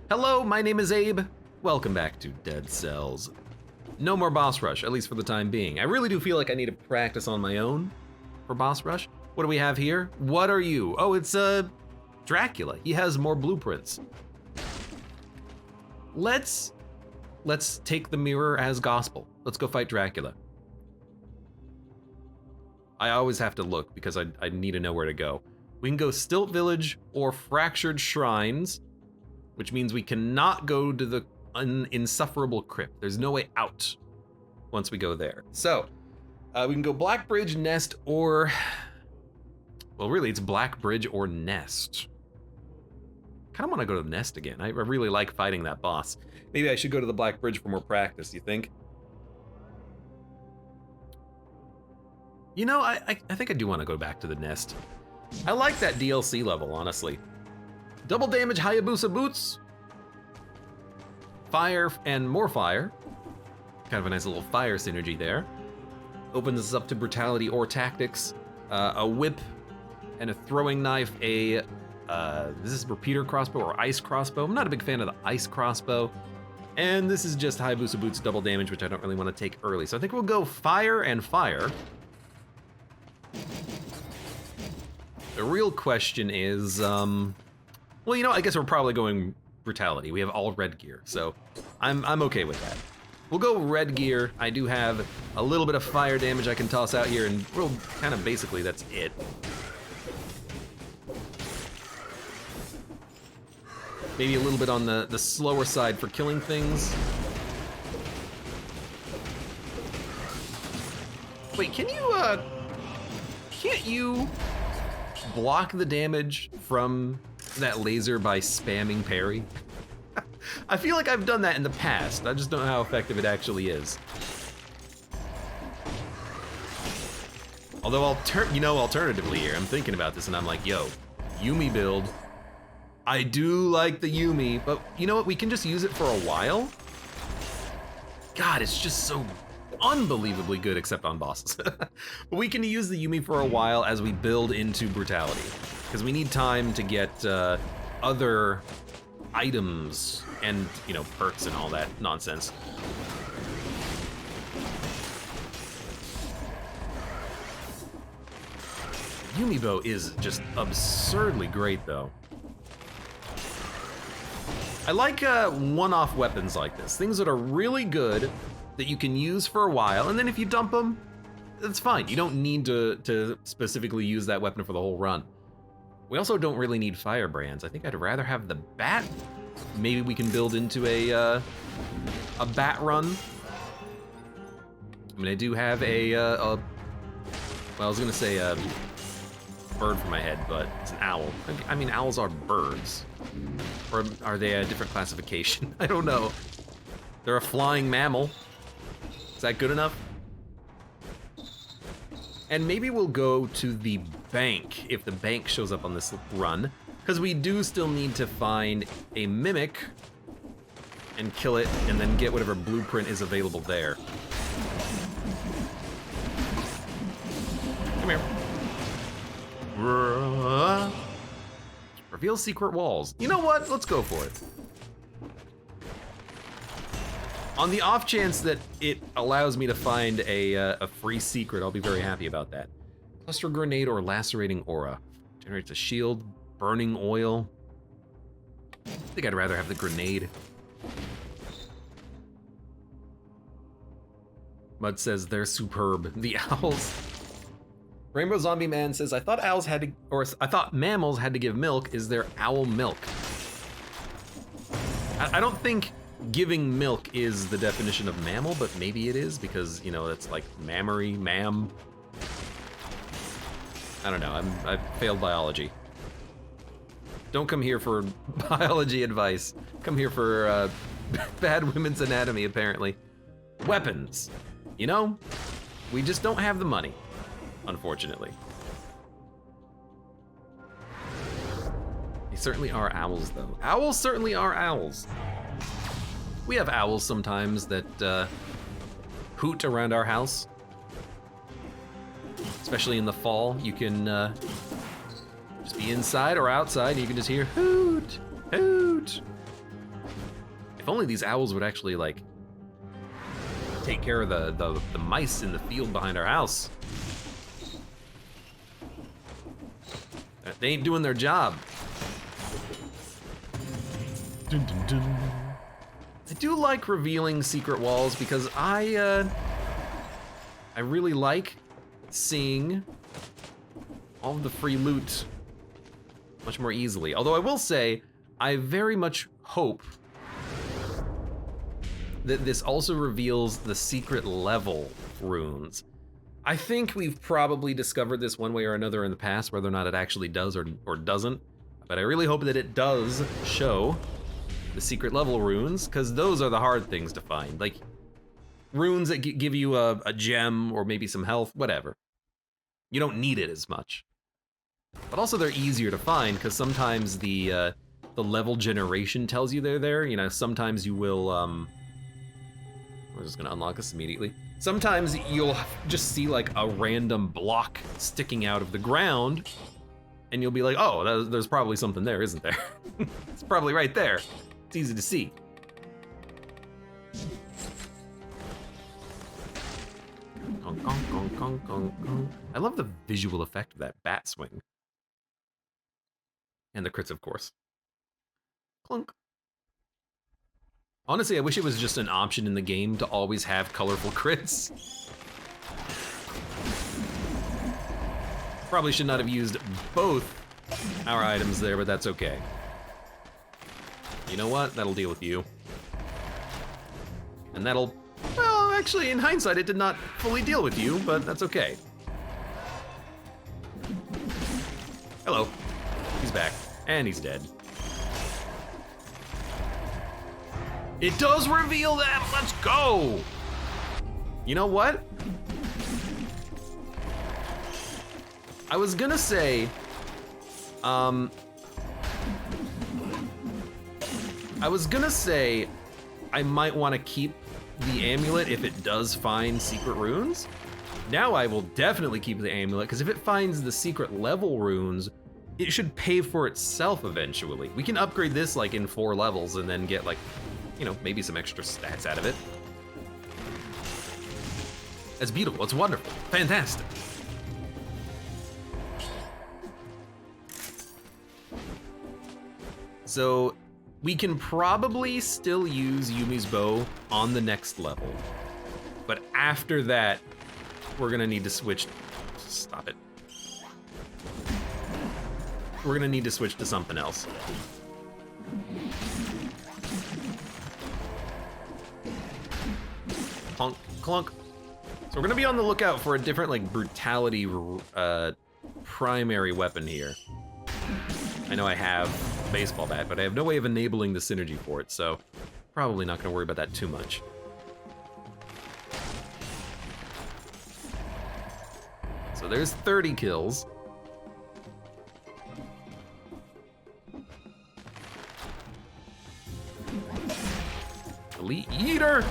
Hello, my name is Abe. Welcome back to Dead Cells. No more boss rush, at least for the time being. I really do feel like I need to practice on my own for boss rush. What do we have here? What are you? Oh, it's Dracula. He has more blueprints. Let's take the mirror as gospel. Let's go fight Dracula. I always have to look because I need to know where to go. We can go Stilt Village or Fractured Shrines, which means we cannot go to the insufferable crypt. There's no way out once we go there. So, we can go Black Bridge, Nest, or... Well, really, it's Black Bridge or Nest. I kinda wanna go to the Nest again. I really like fighting that boss. Maybe I should go to the Black Bridge for more practice, you think? You know, I think I do wanna go back to the Nest. I like that DLC level, honestly. Double damage Hayabusa boots. Fire and more fire. Kind of a nice little fire synergy there. Opens us up to brutality or tactics. A whip and a throwing knife. This is repeater crossbow or ice crossbow. I'm not a big fan of the ice crossbow. And this is just Hayabusa boots double damage, which I don't really want to take early. So I think we'll go fire and fire. The real question is, well, you know, I guess we're probably going brutality. We have all red gear, so I'm okay with that. We'll go red gear. I do have a little bit of fire damage I can toss out here, and we'll kind of basically that's it. Maybe a little bit on the slower side for killing things. Wait, can you, can't you block the damage from that laser by spamming parry? I feel like I've done that in the past. I just don't know how effective it actually is. Although alternatively here, I'm thinking about this and I'm like, yo, Yumi build. I do like the Yumi, but you know what? We can just use it for a while. God, it's just so unbelievably good, except on bosses. But we can use the Yumi for a while as we build into brutality, because we need time to get other items and, you know, perks and all that nonsense. Yumi bow is just absurdly great, though. I like one-off weapons like this, things that are really good that you can use for a while, and then if you dump them, that's fine. You don't need to specifically use that weapon for the whole run. We also don't really need firebrands. I think I'd rather have the bat. Maybe we can build into a bat run. I mean, I do have well, I was gonna say a bird for my head, but it's an owl. I mean, owls are birds. Or are they a different classification? I don't know. They're a flying mammal. Is that good enough? And maybe we'll go to the bank if the bank shows up on this run, because we do still need to find a mimic and kill it and then get whatever blueprint is available there. Come here. Reveal secret walls. You know what? Let's go for it. On the off chance that it allows me to find a free secret, I'll be very happy about that. Cluster grenade or lacerating aura. Generates a shield, burning oil. I think I'd rather have the grenade. Mud says they're superb. The owls. Rainbow Zombie Man says, I thought mammals had to give milk. Is there owl milk? I don't think giving milk is the definition of mammal, but maybe it is because, you know, it's like mammary, mam. I don't know, I've failed biology. Don't come here for biology advice. Come here for bad women's anatomy, apparently. Weapons. You know, we just don't have the money, unfortunately. They certainly are owls, though. Owls certainly are owls. We have owls sometimes that hoot around our house. Especially in the fall, you can just be inside or outside and you can just hear hoot, hoot. If only these owls would actually, like, take care of the mice in the field behind our house. They ain't doing their job. Dun, dun, dun. I do like revealing secret walls because I really like seeing all of the free loot much more easily. Although I will say, I very much hope that this also reveals the secret level runes. I think we've probably discovered this one way or another in the past, whether or not it actually does or doesn't. But I really hope that it does show the secret level runes, because those are the hard things to find. Like, runes that give you a gem or maybe some health, whatever. You don't need it as much. But also they're easier to find, because sometimes the level generation tells you they're there. You know, sometimes you will, we're just gonna unlock this immediately. Sometimes you'll just see like a random block sticking out of the ground, and you'll be like, oh, there's probably something there, isn't there? It's probably right there. It's easy to see. Gong, gong, gong, gong, gong, gong. I love the visual effect of that bat swing. And the crits, of course. Clunk. Honestly, I wish it was just an option in the game to always have colorful crits. Probably should not have used both our items there, but that's okay. You know what? That'll deal with you. And that'll, well, actually, in hindsight, it did not fully deal with you, but that's okay. Hello. He's back. And he's dead. It does reveal them! Let's go! You know what? I was gonna say, I might want to keep the amulet if it does find secret runes. Now I will definitely keep the amulet, because if it finds the secret level runes, it should pay for itself eventually. We can upgrade this like in 4 levels and then get like, you know, maybe some extra stats out of it. It's beautiful, it's wonderful, fantastic. So we can probably still use Yumi's bow on the next level, but after that, we're gonna need to switch, stop it. We're gonna need to switch to something else. Clunk, clunk. So we're gonna be on the lookout for a different like brutality primary weapon here. I know I have a baseball bat, but I have no way of enabling the synergy for it, so probably not gonna worry about that too much. So there's 30 kills. Elite Eater!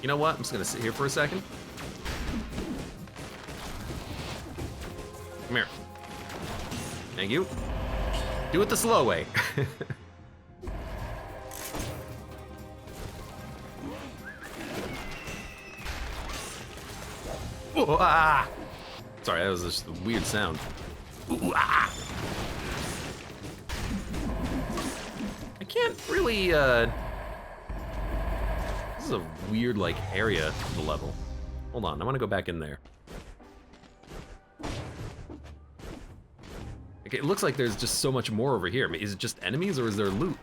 You know what? I'm just gonna sit here for a second. Come here. Thank you. Do it the slow way. Ooh, ah. Sorry, that was just a weird sound. Ooh, ah. I can't really, this is a weird, like, area of the level. Hold on, I want to go back in there. Okay, it looks like there's just so much more over here. I mean, is it just enemies or is there loot?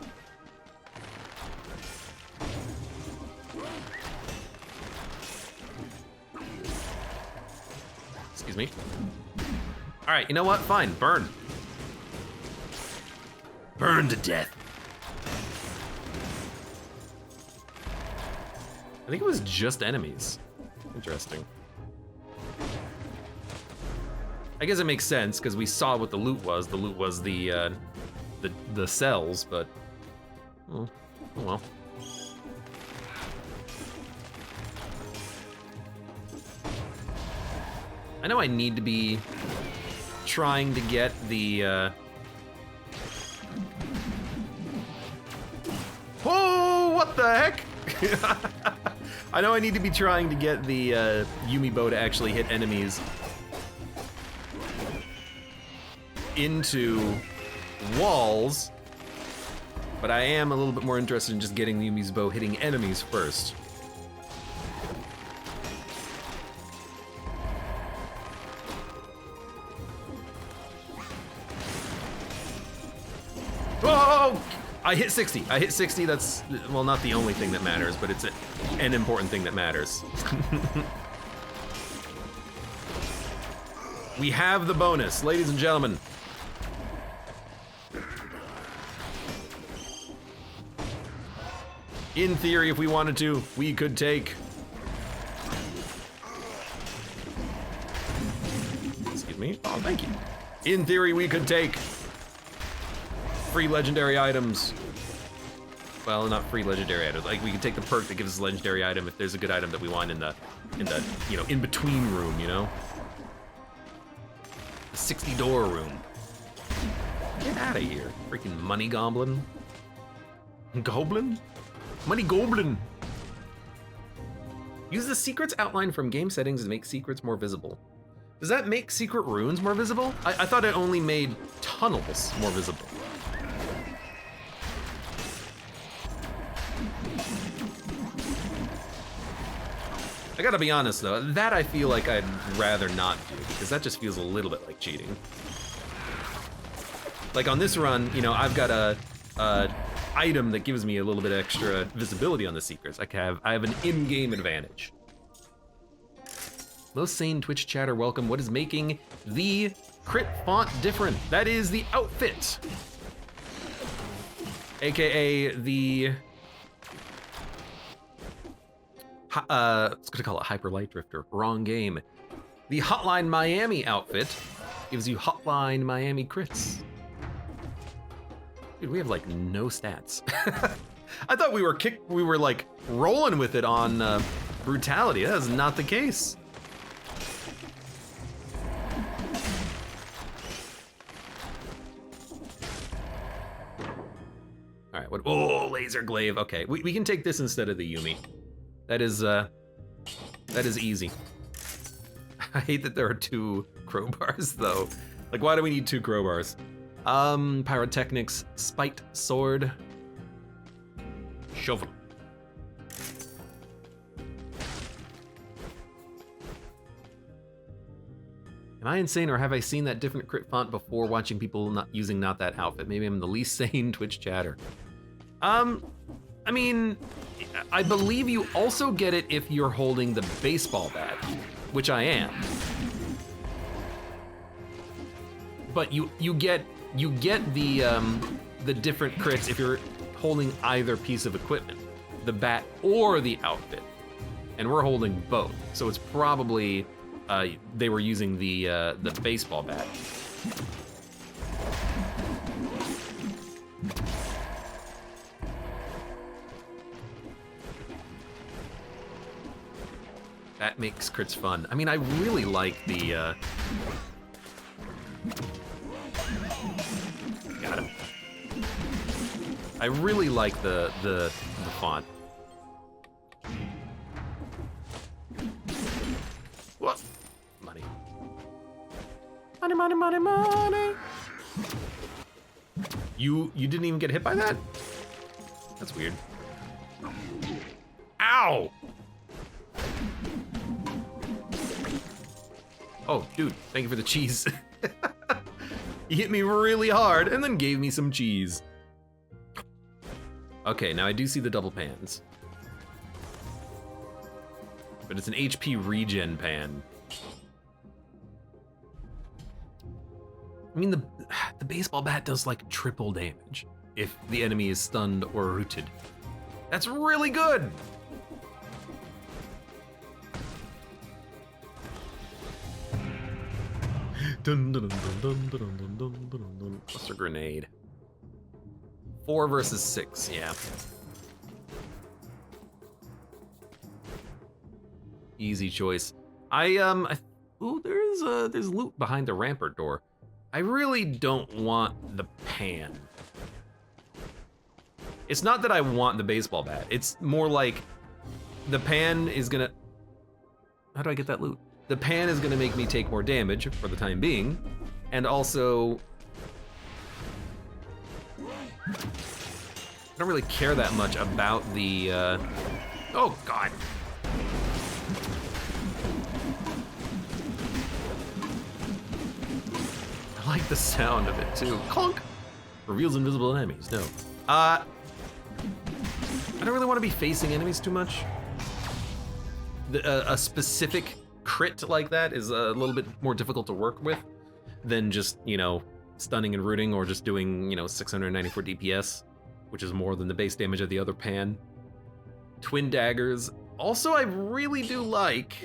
Excuse me. All right, you know what? Fine, burn. Burn to death. I think it was just enemies. Interesting. I guess it makes sense because we saw what the loot was. The loot was the cells, but oh well. I know I need to be trying to get the Oh, what the heck? I know I need to be trying to get the Yumi bow to actually hit enemies into walls, but I am a little bit more interested in just getting the Yumi's bow hitting enemies first. Oh! I hit 60. I hit 60. That's, well, not the only thing that matters, but it's an important thing that matters. We have the bonus, ladies and gentlemen. In theory, if we wanted to, we could take... Excuse me. Oh, thank you. In theory, we could take free legendary items. Well, not free legendary items. Like, we could take the perk that gives us a legendary item if there's a good item that we want in the you know, in-between room, you know? The 60-door room. Get out of here, freaking money goblin. Goblin? Money goblin. Use the secrets outline from game settings to make secrets more visible. Does that make secret runes more visible? I thought it only made tunnels more visible. I gotta be honest though, that I feel like I'd rather not do, because that just feels a little bit like cheating. Like on this run, you know, I've got a item that gives me a little bit extra visibility on the secrets. I have an in-game advantage. Most sane Twitch chatter welcome. What is making the crit font different? That is the outfit. AKA the I was gonna call it Hyper Light Drifter, wrong game. The Hotline Miami outfit gives you Hotline Miami crits. Dude, we have like no stats. I thought we were like rolling with it on brutality. That is not the case. All right, what? Oh, laser glaive. Okay, we can take this instead of the Yumi. That is easy. I hate that there are two crowbars though. Like, why do we need two crowbars? Pyrotechnics, spiked sword, shovel. Am I insane, or have I seen that different crit font before watching people not that outfit? Maybe I'm the least sane Twitch chatter. I mean, I believe you also get it if you're holding the baseball bat, which I am. But you get the different crits if you're holding either piece of equipment, the bat or the outfit, and we're holding both. So it's probably they were using the baseball bat. That makes crits fun. I mean, I really like the got him. I really like the font. What? Money. Money, money, money, money. You didn't even get hit by that? That's weird. Ow! Oh, dude, thank you for the cheese. He hit me really hard and then gave me some cheese. Okay, now I do see the double pans. But it's an HP regen pan. I mean, the baseball bat does like triple damage if the enemy is stunned or rooted. That's really good. Dun, dun, dun, dun, dun, dun, dun, dun, dun. Cluster grenade. 4 versus 6, yeah. Easy choice. Ooh, there's loot behind the rampart door. I really don't want the pan. It's not that I want the baseball bat. It's more like the pan is gonna... How do I get that loot? The pan is gonna make me take more damage for the time being, and also... I don't really care that much about the, oh God. I like the sound of it too. Clunk! Reveals invisible enemies, no. I don't really want to be facing enemies too much. A specific crit like that is a little bit more difficult to work with than just, you know, stunning and rooting or just doing, you know, 694 DPS, which is more than the base damage of the other pan. Twin daggers. Also, I really do like...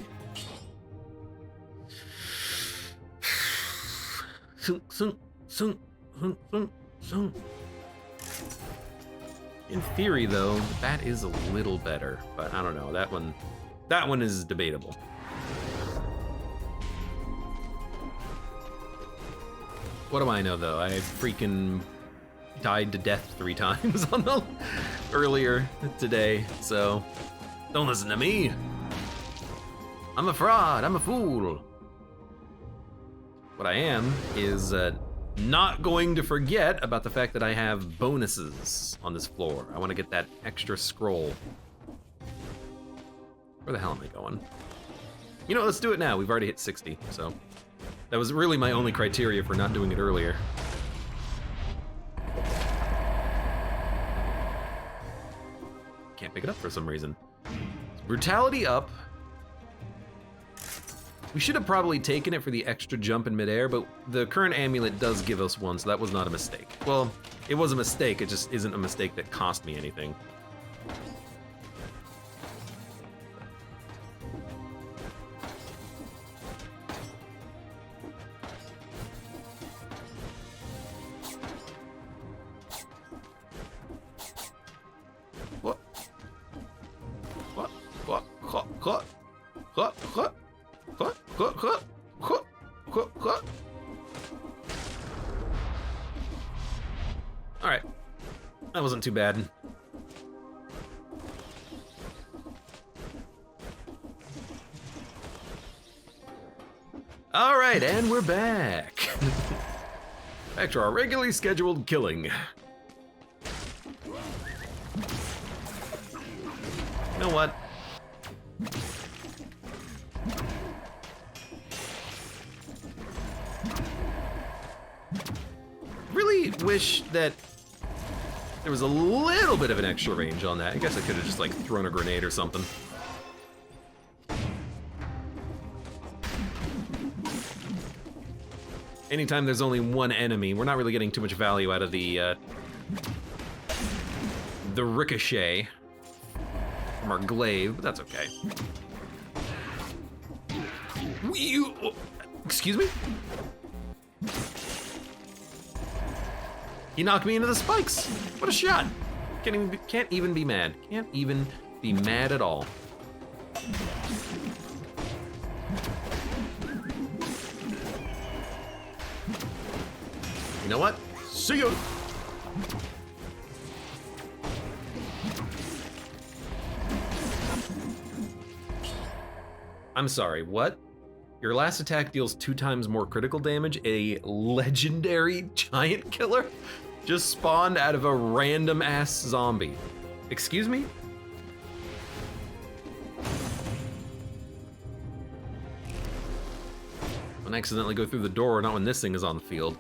In theory, though, that is a little better, but I don't know, that one is debatable. What do I know, though? I freaking died to death 3 times on the earlier today, so don't listen to me. I'm a fraud, I'm a fool. What I am is not going to forget about the fact that I have bonuses on this floor. I want to get that extra scroll. Where the hell am I going? You know, let's do it now. We've already hit 60, so that was really my only criteria for not doing it earlier. Can't pick it up for some reason. Brutality up. We should have probably taken it for the extra jump in midair, but the current amulet does give us one, so that was not a mistake. Well, it was a mistake, it just isn't a mistake that cost me anything. What? What? What? What? What? What? What? All right, that wasn't too bad. All right, and we're back. Back to our regularly scheduled killing. You know what? Really wish that there was a little bit of an extra range on that. I guess I could have just like thrown a grenade or something. Anytime there's only one enemy, we're not really getting too much value out of the ricochet from our glaive, but that's okay. Excuse me? He knocked me into the spikes. What a shot. Can't even be mad. Can't even be mad at all. You know what? See ya. I'm sorry, what? Your last attack deals 2 times more critical damage. A legendary giant killer just spawned out of a random ass zombie. Excuse me? Don't accidentally go through the door, not when this thing is on the field.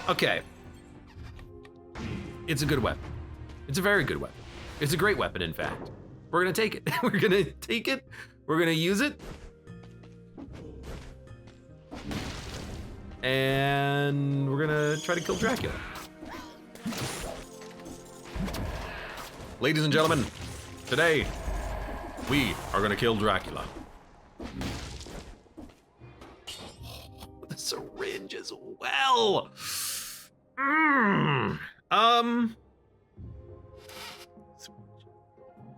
Okay. It's a good weapon. It's a very good weapon. It's a great weapon, in fact. We're gonna take it. We're gonna take it. We're gonna use it. And we're gonna try to kill Dracula. Ladies and gentlemen, today we are gonna kill Dracula. The syringe as well.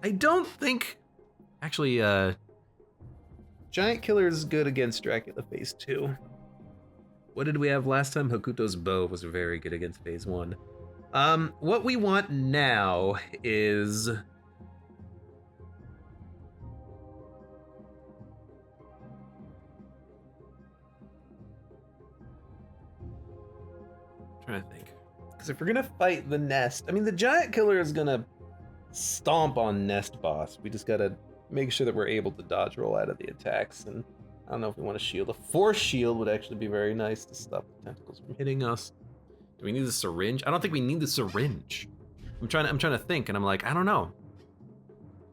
I don't think, actually, Giant Killer is good against Dracula Phase 2. What did we have last time? Hokuto's bow was very good against phase 1. What we want now is... I'm trying to think. Because if we're gonna fight the nest, I mean, the giant killer is gonna stomp on nest boss. We just gotta make sure that we're able to dodge roll out of the attacks. And I don't know if we want to shield. A force shield would actually be very nice to stop the tentacles from hitting us. Do we need the syringe? I don't think we need the syringe. I'm trying to think, and I'm like, I don't know.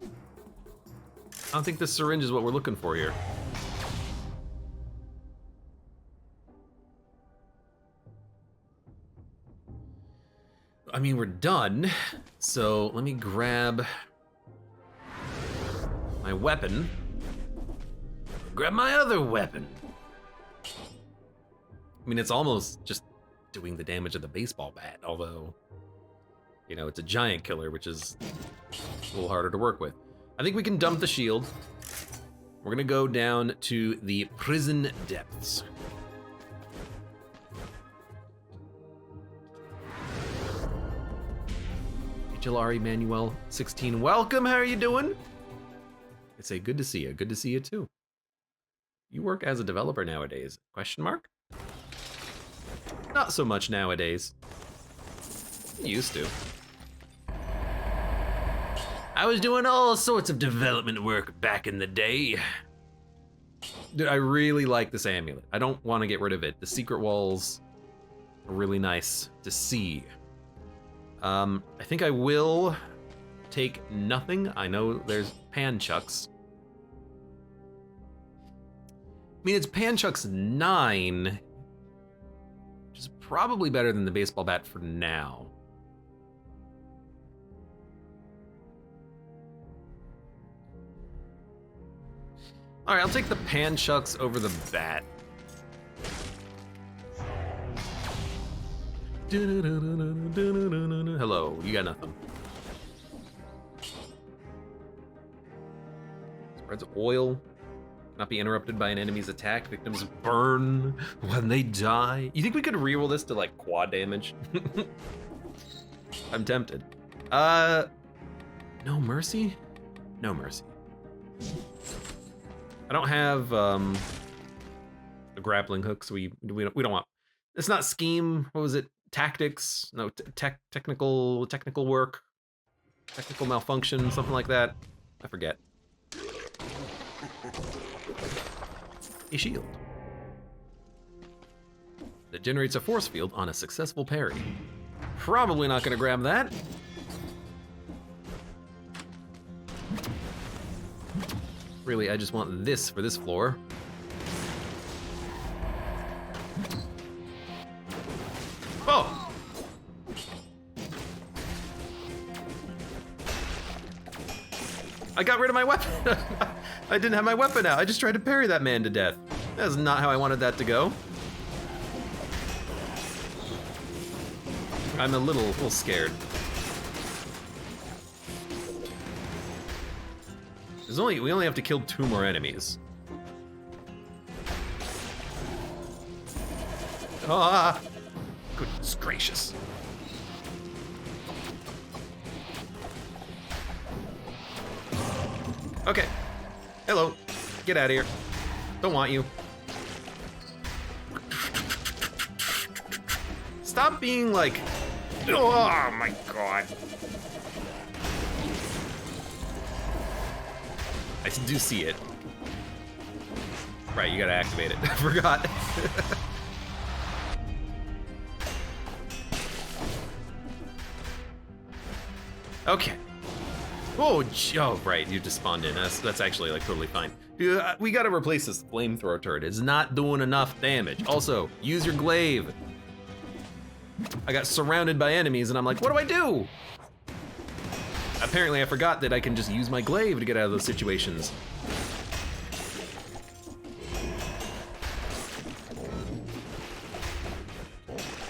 I don't think the syringe is what we're looking for here. I mean, we're done, so let me grab my weapon. Grab my other weapon. I mean, it's almost just doing the damage of the baseball bat, although, you know, it's a giant killer, which is a little harder to work with. I think we can dump the shield. We're gonna go down to the prison depths. Jalari Manuel 16, welcome, how are you doing? I say good to see you, good to see you too. You work as a developer nowadays, question mark? Not so much nowadays. I used to. I was doing all sorts of development work back in the day. Dude, I really like this amulet. I don't want to get rid of it. The secret walls are really nice to see. I think I will take nothing. I know there's Panchucks. I mean, it's Panchucks 9, which is probably better than the baseball bat for now. All right, I'll take the Panchucks over the bat. Hello, you got nothing. Spreads oil. Not be interrupted by an enemy's attack. Victims burn when they die. You think we could reroll this to like quad damage? I'm tempted. No mercy? No mercy. I don't have a grappling hook, so we don't want. It's not scheme. What was it? Tactics? No, technical work, technical malfunction, something like that. I forget. A shield that generates a force field on a successful parry. Probably not gonna grab that. Really, I just want this for this floor. Oh! I got rid of my weapon. I didn't have my weapon out. I just tried to parry that man to death. That's not how I wanted that to go. I'm a little scared. We only have to kill 2 more enemies. Ah! Goodness gracious. Okay. Hello. Get out of here. Don't want you. Stop being like... Oh my god. I do see it. Right, you gotta activate it. I forgot. Okay. Oh, right, you just spawned in. That's actually like totally fine. Dude, we gotta replace this flamethrower turret. It's not doing enough damage. Also, use your glaive. I got surrounded by enemies and I'm like, what do I do? Apparently I forgot that I can just use my glaive to get out of those situations.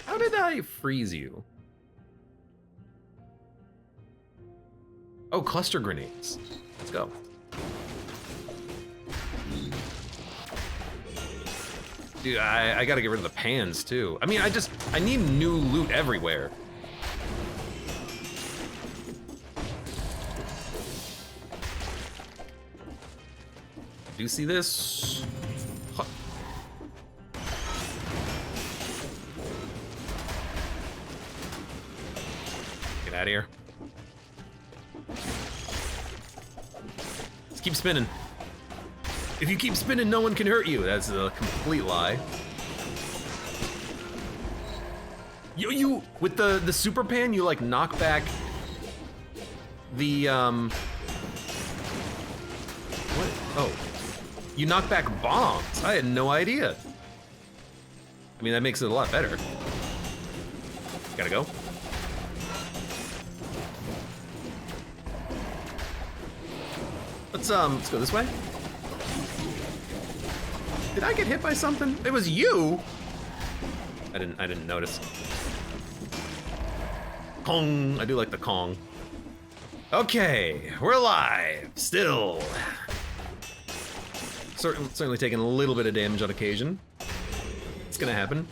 How did I freeze you? Oh, cluster grenades. Let's go. Dude, I gotta get rid of the pans too. I mean, I need new loot everywhere. Do you see this? Huh. Get out of here. Just keep spinning. If you keep spinning, no one can hurt you. That's a complete lie. You with the super pan, you like knock back the what? Oh, you knock back bombs. I had no idea. I mean, that makes it a lot better. Gotta go. Let's go this way. Did I get hit by something? It was you. I didn't notice. Kong. I do like the Kong. Okay, we're alive still. Certainly taking a little bit of damage on occasion. It's gonna happen.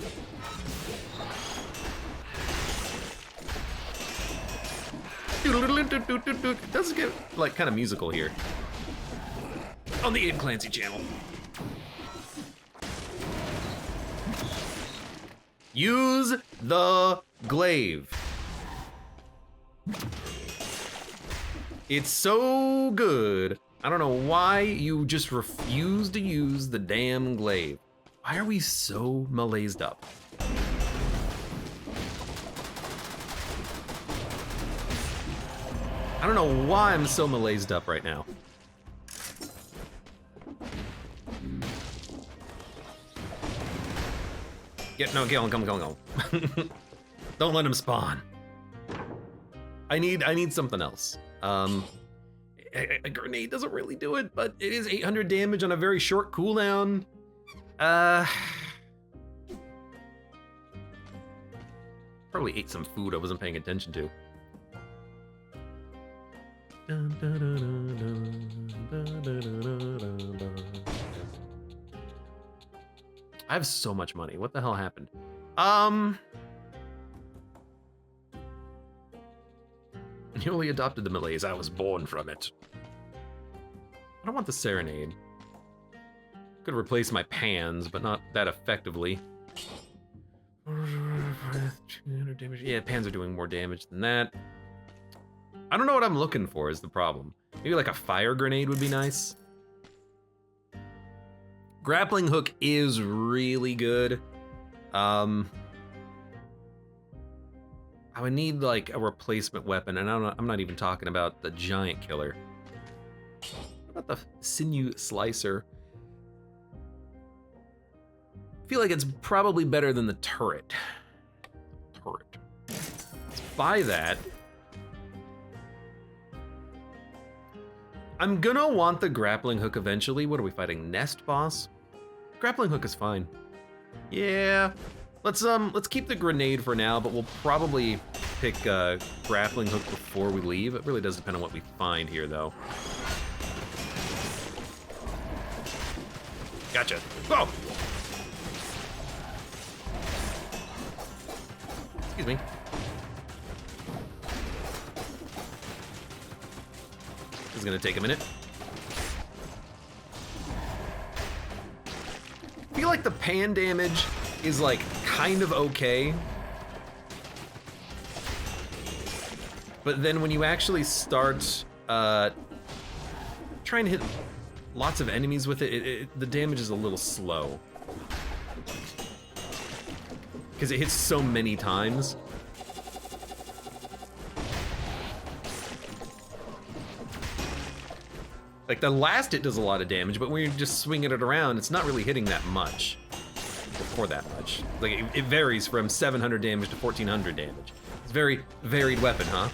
It does get like kind of musical here on the Abe Clancy channel. Use the glaive. It's so good. I don't know why you just refuse to use the damn glaive. Why are we so malaised up? I don't know why I'm so malaised up right now. No, come. Don't let him spawn. I need something else. A grenade doesn't really do it, but it is 800 damage on a very short cooldown. Probably ate some food I wasn't paying attention to. I have so much money. What the hell happened? Newly adopted the malaise. I was born from it. I don't want the serenade. Could replace my pans, but not that effectively. Yeah, pans are doing more damage than that. I don't know what I'm looking for is the problem. Maybe like a fire grenade would be nice. Grappling hook is really good. I would need like a replacement weapon, and I'm not even talking about the giant killer. What about the sinew slicer? I feel like it's probably better than the turret. Let's buy that. I'm gonna want the grappling hook eventually. What are we fighting? Nest boss? Grappling hook is fine. Yeah. Let's keep the grenade for now, but we'll probably pick grappling hook before we leave. It really does depend on what we find here, though. Gotcha. Whoa! Excuse me. This is gonna take a minute. I feel like the pan damage is like kind of okay. But then when you actually start trying to hit lots of enemies with it, the damage is a little slow. Because it hits so many times. Like the last hit does a lot of damage, but when you're just swinging it around, it's not really hitting that much. Or that much. Like it varies from 700 damage to 1400 damage. It's a very varied weapon, huh?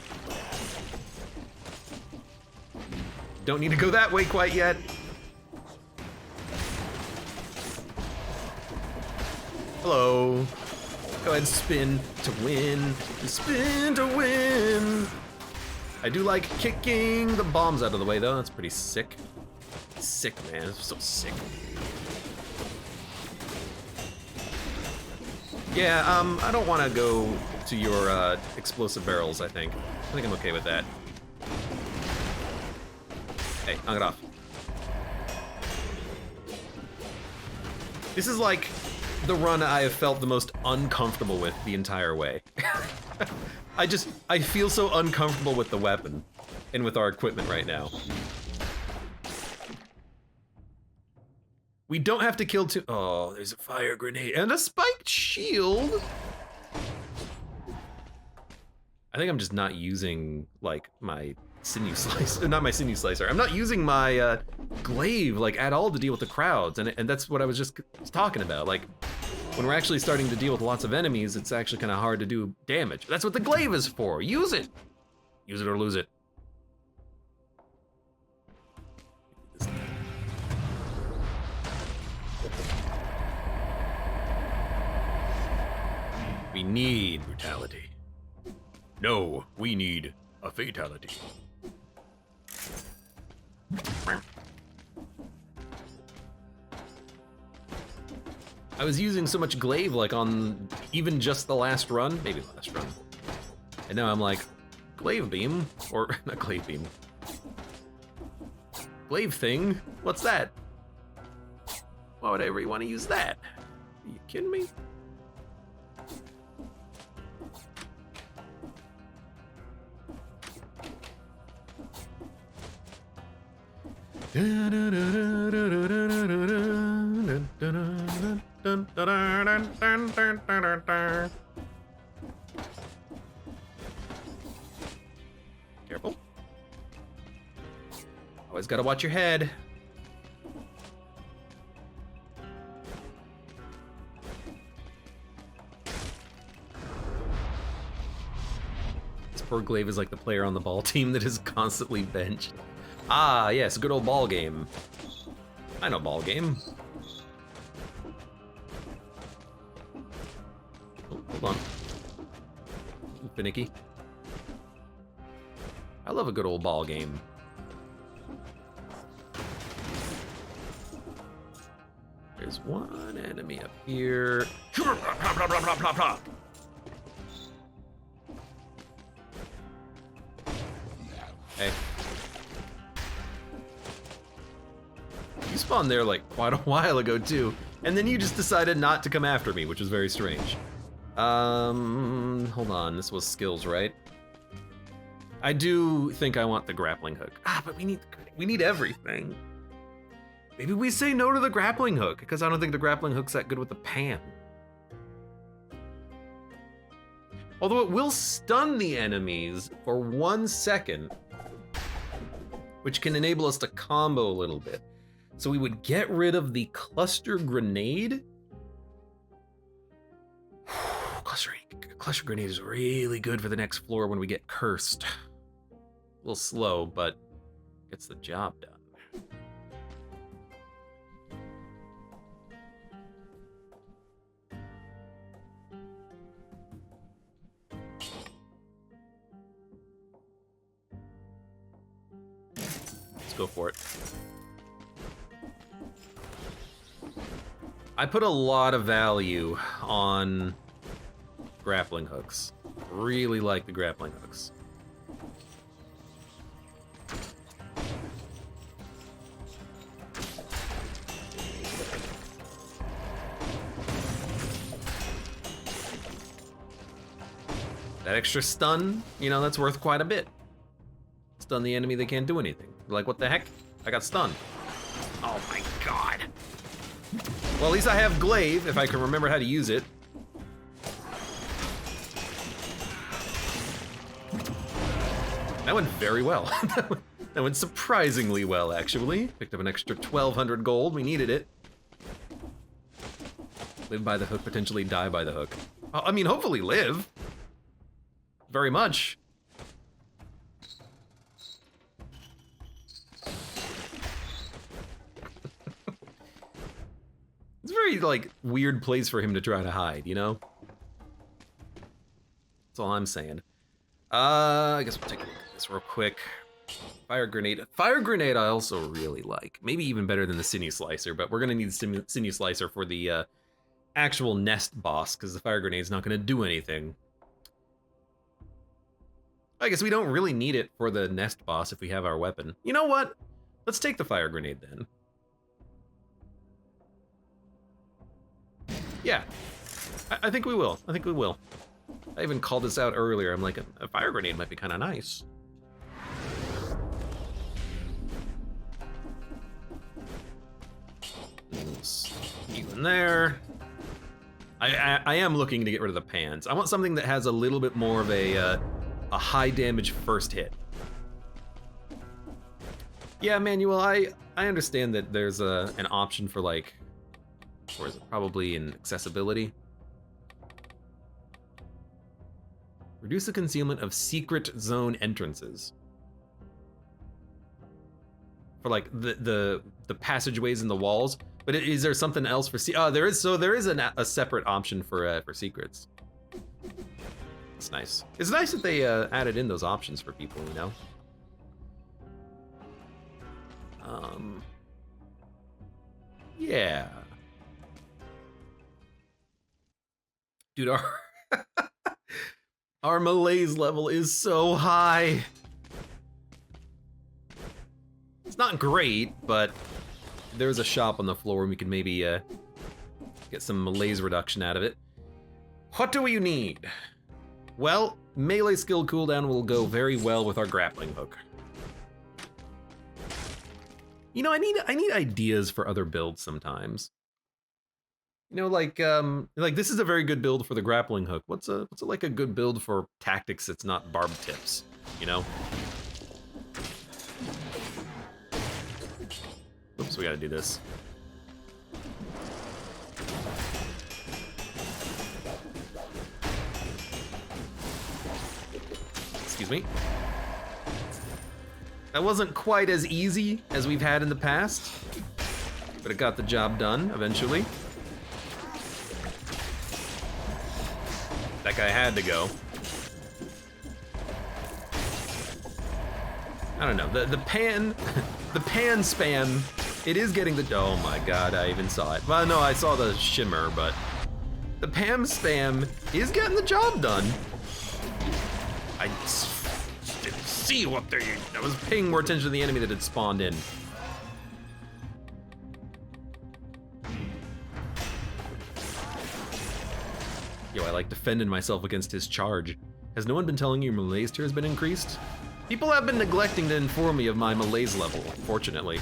Don't need to go that way quite yet. Hello. Go ahead and spin to win. Spin to win. I do like kicking the bombs out of the way, though. That's pretty sick. Sick, man. It's so sick. Yeah, I don't want to go to your explosive barrels, I think. I think I'm okay with that. Hey, knock it off. This is like the run I have felt the most uncomfortable with the entire way. I feel so uncomfortable with the weapon and with our equipment right now. We don't have to kill two. Oh, there's a fire grenade and a spiked shield. I think I'm just not using like my sinew slicer, not my sinew slicer. I'm not using my glaive like at all to deal with the crowds, and that's what I was just talking about. Like when we're actually starting to deal with lots of enemies, it's actually kind of hard to do damage. That's what the glaive is for. Use it. Use it or lose it. We need brutality. No, we need a fatality. I was using so much glaive like on even just the last run, maybe the last run. And now I'm like, glaive beam, or not glaive beam. Glaive thing, what's that? Why would I ever want to use that? Are you kidding me? Careful. Always gotta watch your head. This poor glaive is like the player on the ball team that is constantly benched. Ah, yes, good old ball game. I know ball game. Oh, hold on. Finicky. I love a good old ball game. There's one enemy up here. Hey. You spawned there like quite a while ago too, and then you just decided not to come after me, which was very strange. Hold on, this was skills, right? I do think I want the grappling hook. Ah, but we need everything. Maybe we say no to the grappling hook, because I don't think the grappling hook's that good with the pan. Although it will stun the enemies for 1 second, which can enable us to combo a little bit. So we would get rid of the cluster grenade. Cluster grenade is really good for the next floor when we get cursed. A little slow, but gets the job done. Let's go for it. I put a lot of value on grappling hooks. Really like the grappling hooks. That extra stun, you know, that's worth quite a bit. Stun the enemy, they can't do anything. Like, what the heck? I got stunned. Oh my god. Well, at least I have glaive, if I can remember how to use it. That went very well. That went surprisingly well, actually. Picked up an extra 1,200 gold. We needed it. Live by the hook, potentially die by the hook. I mean, hopefully live. Very much. It's a very, like, weird place for him to try to hide, you know? That's all I'm saying. I guess we'll take a look at this real quick. Fire grenade. Fire grenade I also really like. Maybe even better than the sinew slicer, but we're gonna need the sinew slicer for the actual nest boss, because the fire grenade's not going to do anything. I guess we don't really need it for the nest boss if we have our weapon. You know what? Let's take the fire grenade then. Yeah, I think we will. I think we will. I even called this out earlier. I'm like, a fire grenade might be kind of nice. You in there. I am looking to get rid of the pans. I want something that has a little bit more of a high damage first hit. Yeah, Manuel, I understand that there's an option for like, or is it probably in accessibility? Reduce the concealment of secret zone entrances. For like the passageways in the walls. But is there something else for there is a separate option for secrets. It's nice. It's nice that they added in those options for people, you know. Yeah. Dude, our malaise level is so high. It's not great, but there's a shop on the floor and we can maybe get some malaise reduction out of it. What do you need? Well, melee skill cooldown will go very well with our grappling hook. You know, I need ideas for other builds sometimes. You know, like this is a very good build for the grappling hook. What's like a good build for tactics that's not barbed tips, you know? Oops, we gotta do this. Excuse me. That wasn't quite as easy as we've had in the past, but it got the job done eventually. That guy had to go. I don't know, the pan spam, it is getting the, oh my god, I even saw it. Well, no, I saw the shimmer, but the Pam spam is getting the job done. I didn't see you up there. I was paying more attention to the enemy that had spawned in. Yo, I like defending myself against his charge. Has no one been telling you your malaise tier has been increased? People have been neglecting to inform me of my malaise level, fortunately.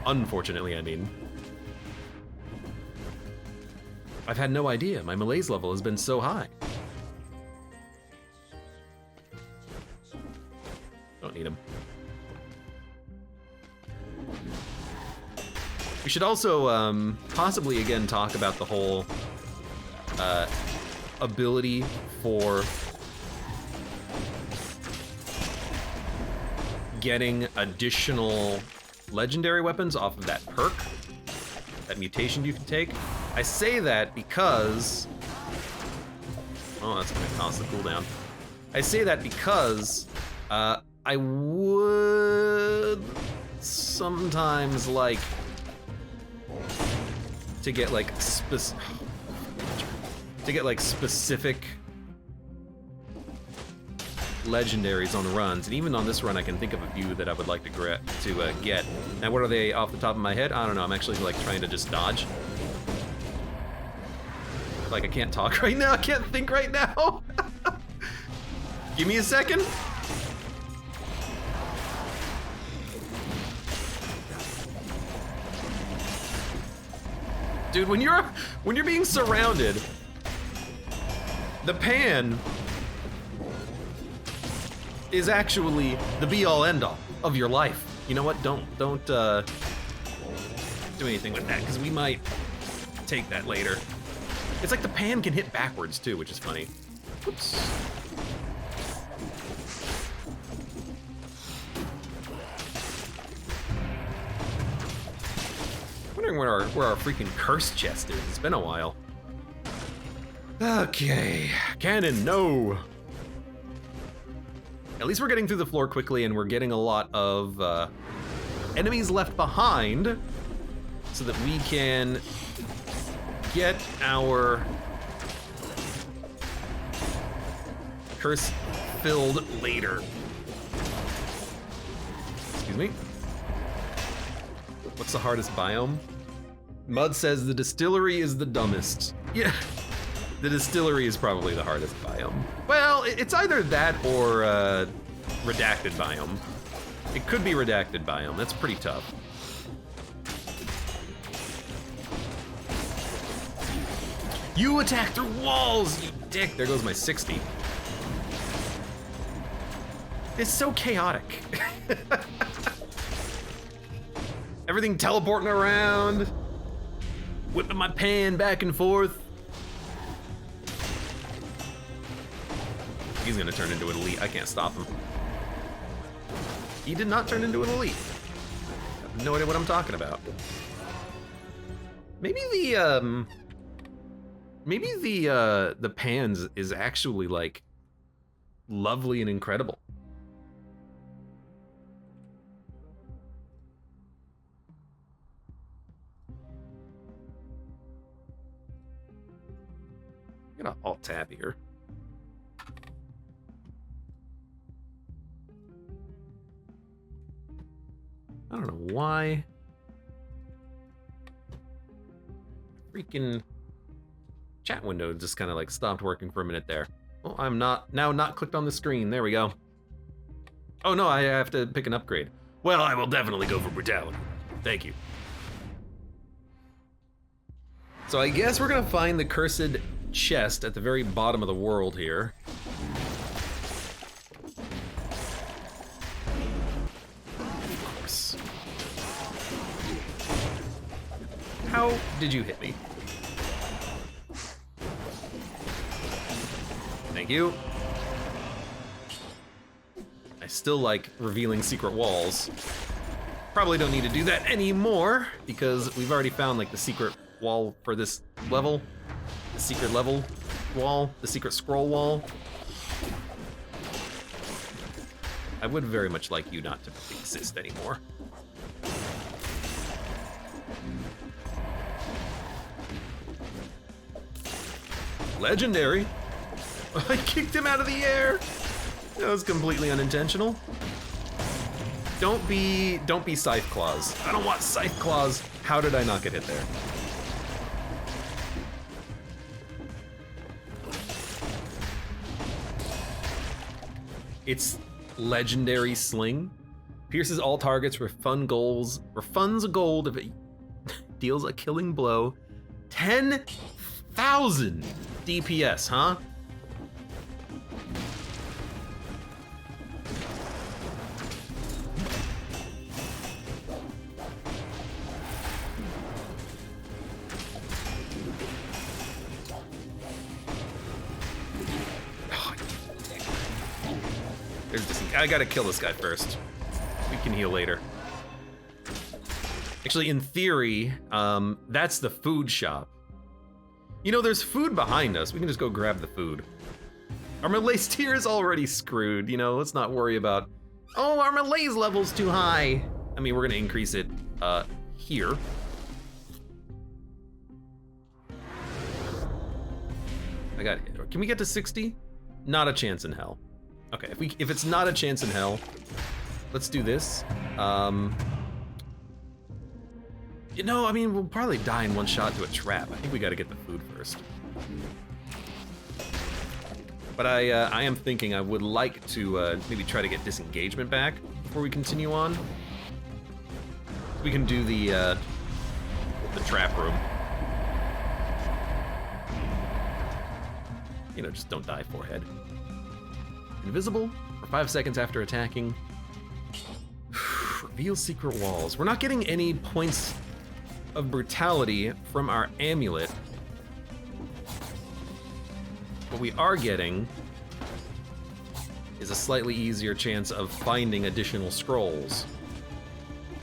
Unfortunately, I mean. I've had no idea. My malaise level has been so high. Don't need him. We should also possibly again talk about the whole ability for getting additional legendary weapons off of that perk, that mutation you can take. I say that because, oh, that's gonna cost the cooldown. I say that because I would sometimes like to get like specific legendaries on runs, and even on this run I can think of a few that I would like to get. Now what are they off the top of my head? I don't know, I'm actually like trying to just dodge. Like I can't talk right now, I can't think right now. Give me a second. Dude, when you're being surrounded, the pan is actually the be-all end-all of your life. You know what? Don't do anything with that, because we might take that later. It's like the pan can hit backwards too, which is funny. Oops. Wondering where our freaking curse chest is. It's been a while. Okay, cannon, no. At least we're getting through the floor quickly, and we're getting a lot of enemies left behind so that we can get our curse filled later. Excuse me. What's the hardest biome? Mud says the distillery is the dumbest. Yeah, the distillery is probably the hardest biome. Well, it's either that or redacted biome. It could be redacted biome. That's pretty tough. You attack through walls, you dick. There goes my 60. It's so chaotic. Everything teleporting around. Whipping my pan back and forth. He's gonna turn into an elite. I can't stop him. He did not turn into an elite. I have no idea what I'm talking about. Maybe the pans is actually like lovely and incredible. I'm gonna alt tab here. I don't know why. Freaking chat window just kind of like stopped working for a minute there. Oh, I'm not clicked on the screen. There we go. Oh no, I have to pick an upgrade. Well, I will definitely go for brutality. Thank you. So I guess we're gonna find the cursed chest at the very bottom of the world here. Of course. How did you hit me? Thank you. I still like revealing secret walls. Probably don't need to do that anymore because we've already found like the secret wall for this level. The secret level wall, the secret scroll wall. I would very much like you not to exist anymore. Legendary. I kicked him out of the air. That was completely unintentional. Don't be Scythe Claws. I don't want Scythe Claws. How did I not get hit there? It's legendary sling. Pierces all targets for funds gold if it deals a killing blow. 10,000 DPS, huh? I gotta kill this guy first. We can heal later. Actually, in theory, that's the food shop. You know, there's food behind us. We can just go grab the food. Our Malaise tier is already screwed, you know, let's not worry about, oh, our Malaise level's too high. I mean, we're gonna increase it here. I got it. Can we get to 60? Not a chance in hell. Okay, if it's not a chance in hell, let's do this. You know, I mean, we'll probably die in one shot to a trap. I think we gotta get the food first. But I am thinking I would like to maybe try to get disengagement back before we continue on. We can do the trap room. You know, just don't die forehead. Invisible for 5 seconds after attacking. Reveal secret walls. We're not getting any points of brutality from our amulet. What we are getting is a slightly easier chance of finding additional scrolls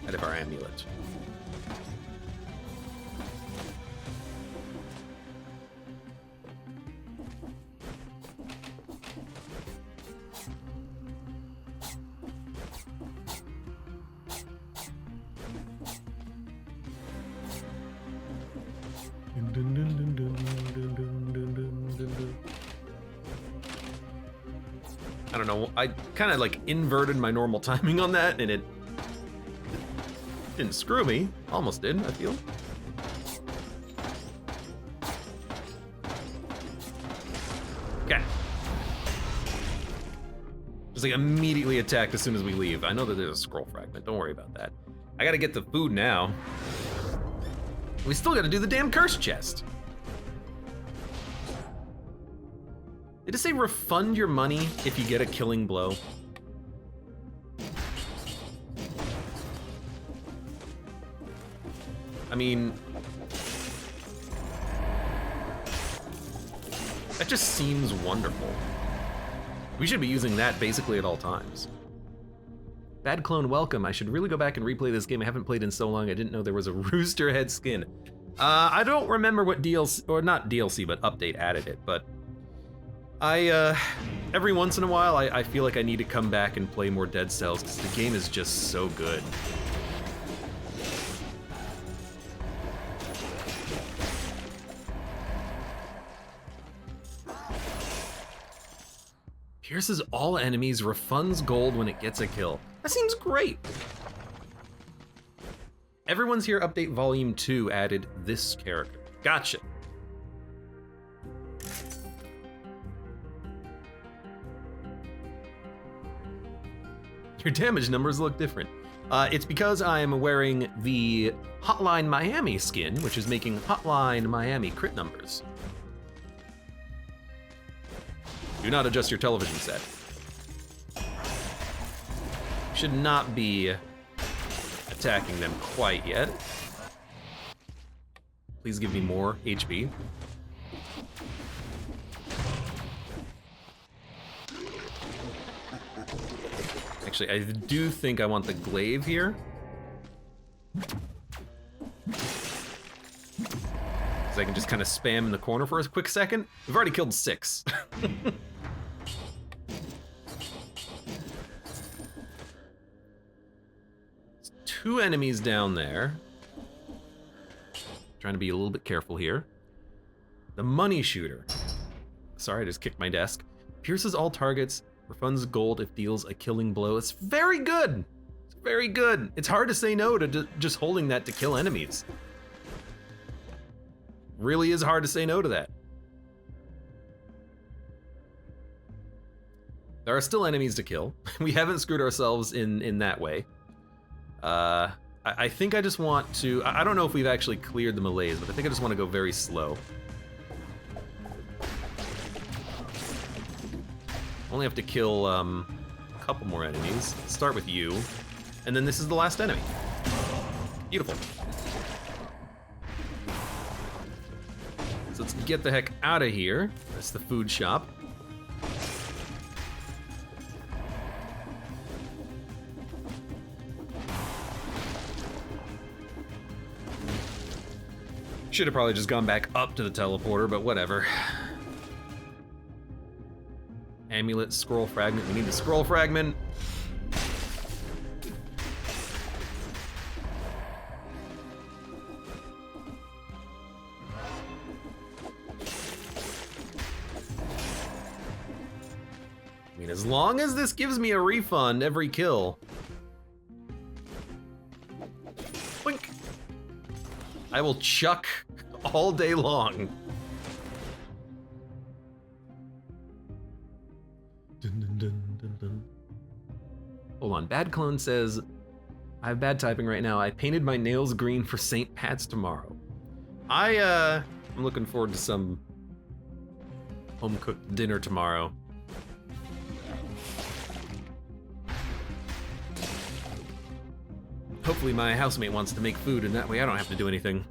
out of our amulet. I don't know, I kind of like inverted my normal timing on that, and it didn't screw me. Almost did, I feel. Okay. Just like immediately attacked as soon as we leave. I know that there's a scroll fragment, don't worry about that. I gotta get the food now. We still gotta do the damn curse chest. Did it say refund your money if you get a killing blow? I mean, that just seems wonderful. We should be using that basically at all times. Bad clone, welcome. I should really go back and replay this game. I haven't played in so long. I didn't know there was a rooster head skin. I don't remember what DLC, or not DLC, but update added it, but every once in a while, I feel like I need to come back and play more Dead Cells because the game is just so good. Pierces all enemies, refunds gold when it gets a kill. That seems great. Everyone's Here Update Volume 2 added this character. Gotcha. Your damage numbers look different. It's because I am wearing the Hotline Miami skin, which is making Hotline Miami crit numbers. Do not adjust your television set. Should not be attacking them quite yet. Please give me more HP. Actually, I do think I want the glaive here. So I can just kind of spam in the corner for a quick second. We've already killed 6. Two enemies down there. Trying to be a little bit careful here. The money shooter. Sorry, I just kicked my desk. Pierces all targets, refunds gold if deals a killing blow. It's very good. It's very good. It's hard to say no to just holding that to kill enemies. Really is hard to say no to that. There are still enemies to kill. We haven't screwed ourselves in that way. I think I just want to, I don't know if we've actually cleared the melees, but I think I just want to go very slow. Only have to kill a couple more enemies. Start with you, and then this is the last enemy. Beautiful. So let's get the heck out of here. That's the food shop. Should have probably just gone back up to the teleporter, but whatever. Amulet, scroll fragment. We need the scroll fragment. I mean, as long as this gives me a refund every kill. Blink. I will chuck all day long. Dun, dun, dun, dun, dun. Hold on, Bad Clone says, I have bad typing right now. I painted my nails green for St. Pat's tomorrow. I'm looking forward to some home-cooked dinner tomorrow. Hopefully my housemate wants to make food, and that way I don't have to do anything.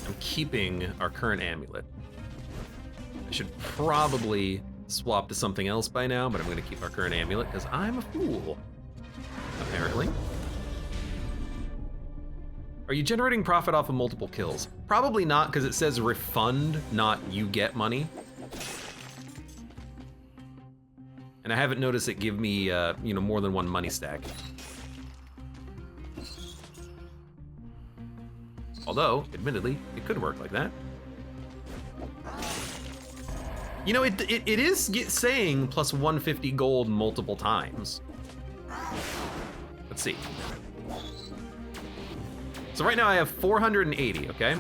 I'm keeping our current amulet. I should probably swap to something else by now, but I'm gonna keep our current amulet because I'm a fool, apparently. Are you generating profit off of multiple kills? Probably not, because it says refund, not you get money. And I haven't noticed it give me, you know, more than one money stack. Although, admittedly, it could work like that. You know, it is saying plus 150 gold multiple times. Let's see. So right now I have 480, okay?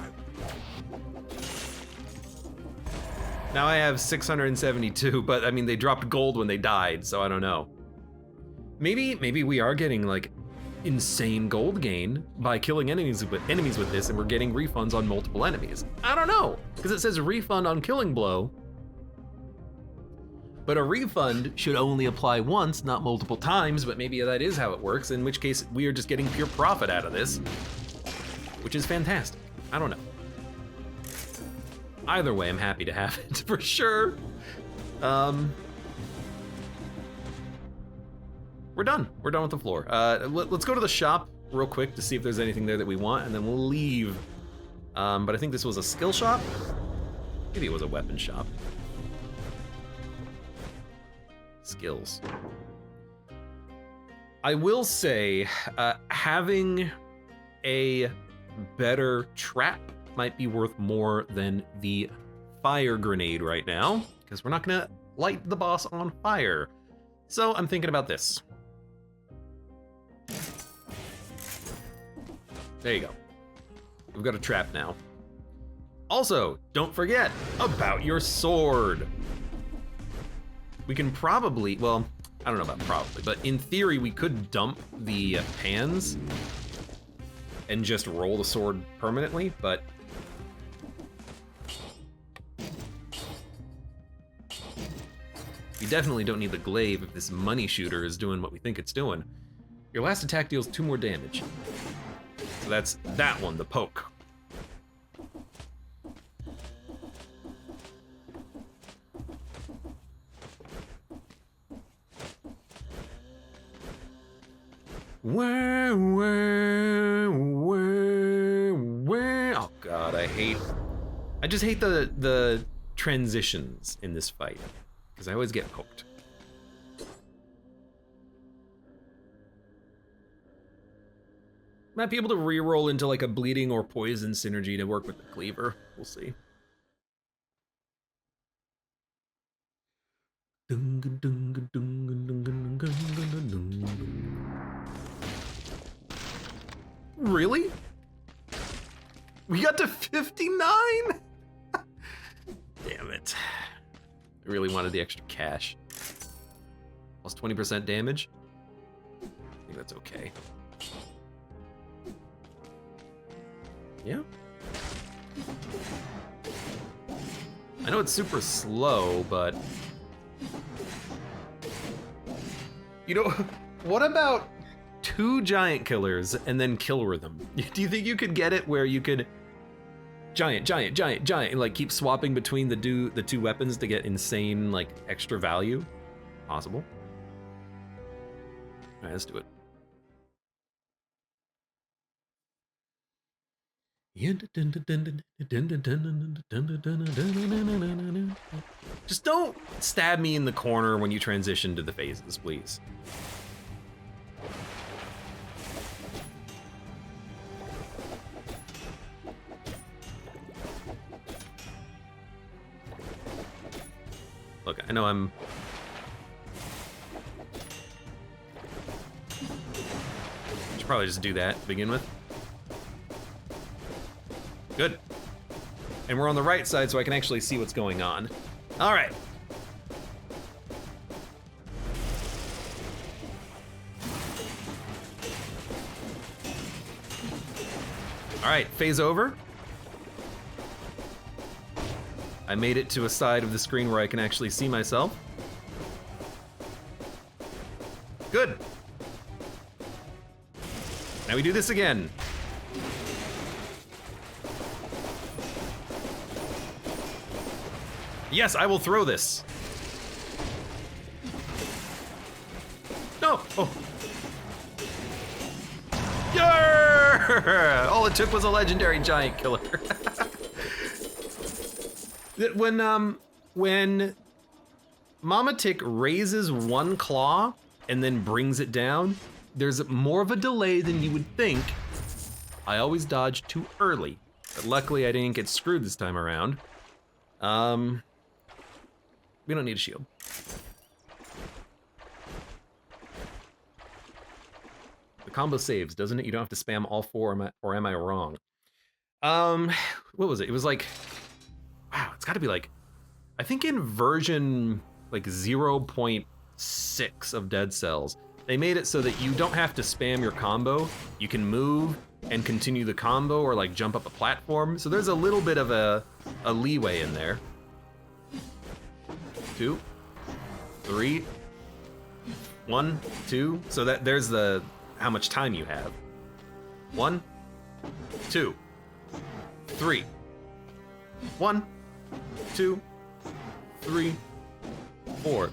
Now I have 672, but I mean, they dropped gold when they died, so I don't know. Maybe we are getting like insane gold gain by killing enemies with this, and we're getting refunds on multiple enemies. I don't know, because it says refund on killing blow. But a refund should only apply once, not multiple times, but maybe that is how it works, in which case we are just getting pure profit out of this, which is fantastic. I don't know. Either way, I'm happy to have it, for sure. We're done. We're done with the floor. Let's go to the shop real quick to see if there's anything there that we want, and then we'll leave. But I think this was a skill shop? Maybe it was a weapon shop. Skills. I will say, having a better trap might be worth more than the fire grenade right now, because we're not gonna light the boss on fire. So I'm thinking about this. There you go. We've got a trap now. Also, don't forget about your sword. We can probably, well, I don't know about probably, but in theory we could dump the pans and just roll the sword permanently, but we definitely don't need the glaive if this money shooter is doing what we think it's doing. Your last attack deals 2 more damage. So that's that one, the poke. Where? Oh God, I just hate the transitions in this fight, because I always get poked. Might be able to re-roll into like a bleeding or poison synergy to work with the cleaver. We'll see. Really? We got to 59? Damn it. I really wanted the extra cash. Plus 20% damage? I think that's okay. Yeah. I know it's super slow, but... You know, what about 2 giant killers and then kill rhythm? Do you think you could get it where you could giant, like keep swapping between the two weapons to get insane, like, extra value? Possible. All right, let's do it. Just don't stab me in the corner when you transition to the phases, please. Look, I know I'm... Should probably just do that to begin with. Good. And we're on the right side, so I can actually see what's going on. All right. All right, phase over. I made it to a side of the screen where I can actually see myself. Good. Now we do this again. Yes, I will throw this. No! Oh. Yeah! All it took was a legendary giant killer. When Mama Tick raises one claw and then brings it down, there's more of a delay than you would think. I always dodge too early, but luckily I didn't get screwed this time around. We don't need a shield. The combo saves, doesn't it? You don't have to spam all four, or am I wrong? What was it? It was like, wow, it's gotta be like, I think in version like 0.6 of Dead Cells, they made it so that you don't have to spam your combo. You can move and continue the combo or like jump up a platform. So there's a little bit of a leeway in there. 2, 3, 1, 2. So that there's the how much time you have. 1, 2, 3. 1, 2, 3, 4.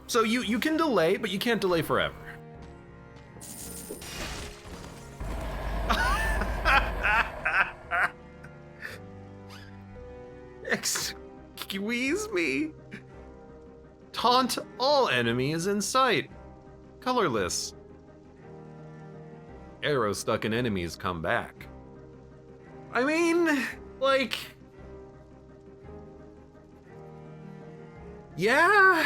So you can delay, but you can't delay forever. Excuse me. Taunt all enemies in sight. Colorless. Arrows stuck in enemies come back. I mean, like... yeah.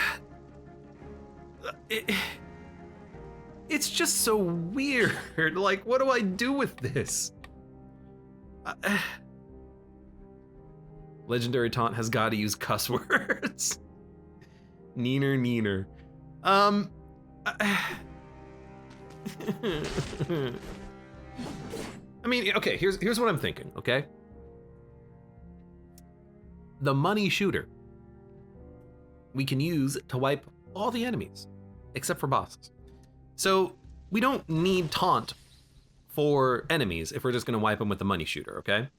It's just so weird. Like, what do I do with this? Legendary taunt has got to use cuss words. Neener, neener. I mean, okay, here's what I'm thinking, okay? The money shooter we can use to wipe all the enemies, except for bosses. So we don't need taunt for enemies if we're just gonna wipe them with the money shooter, okay?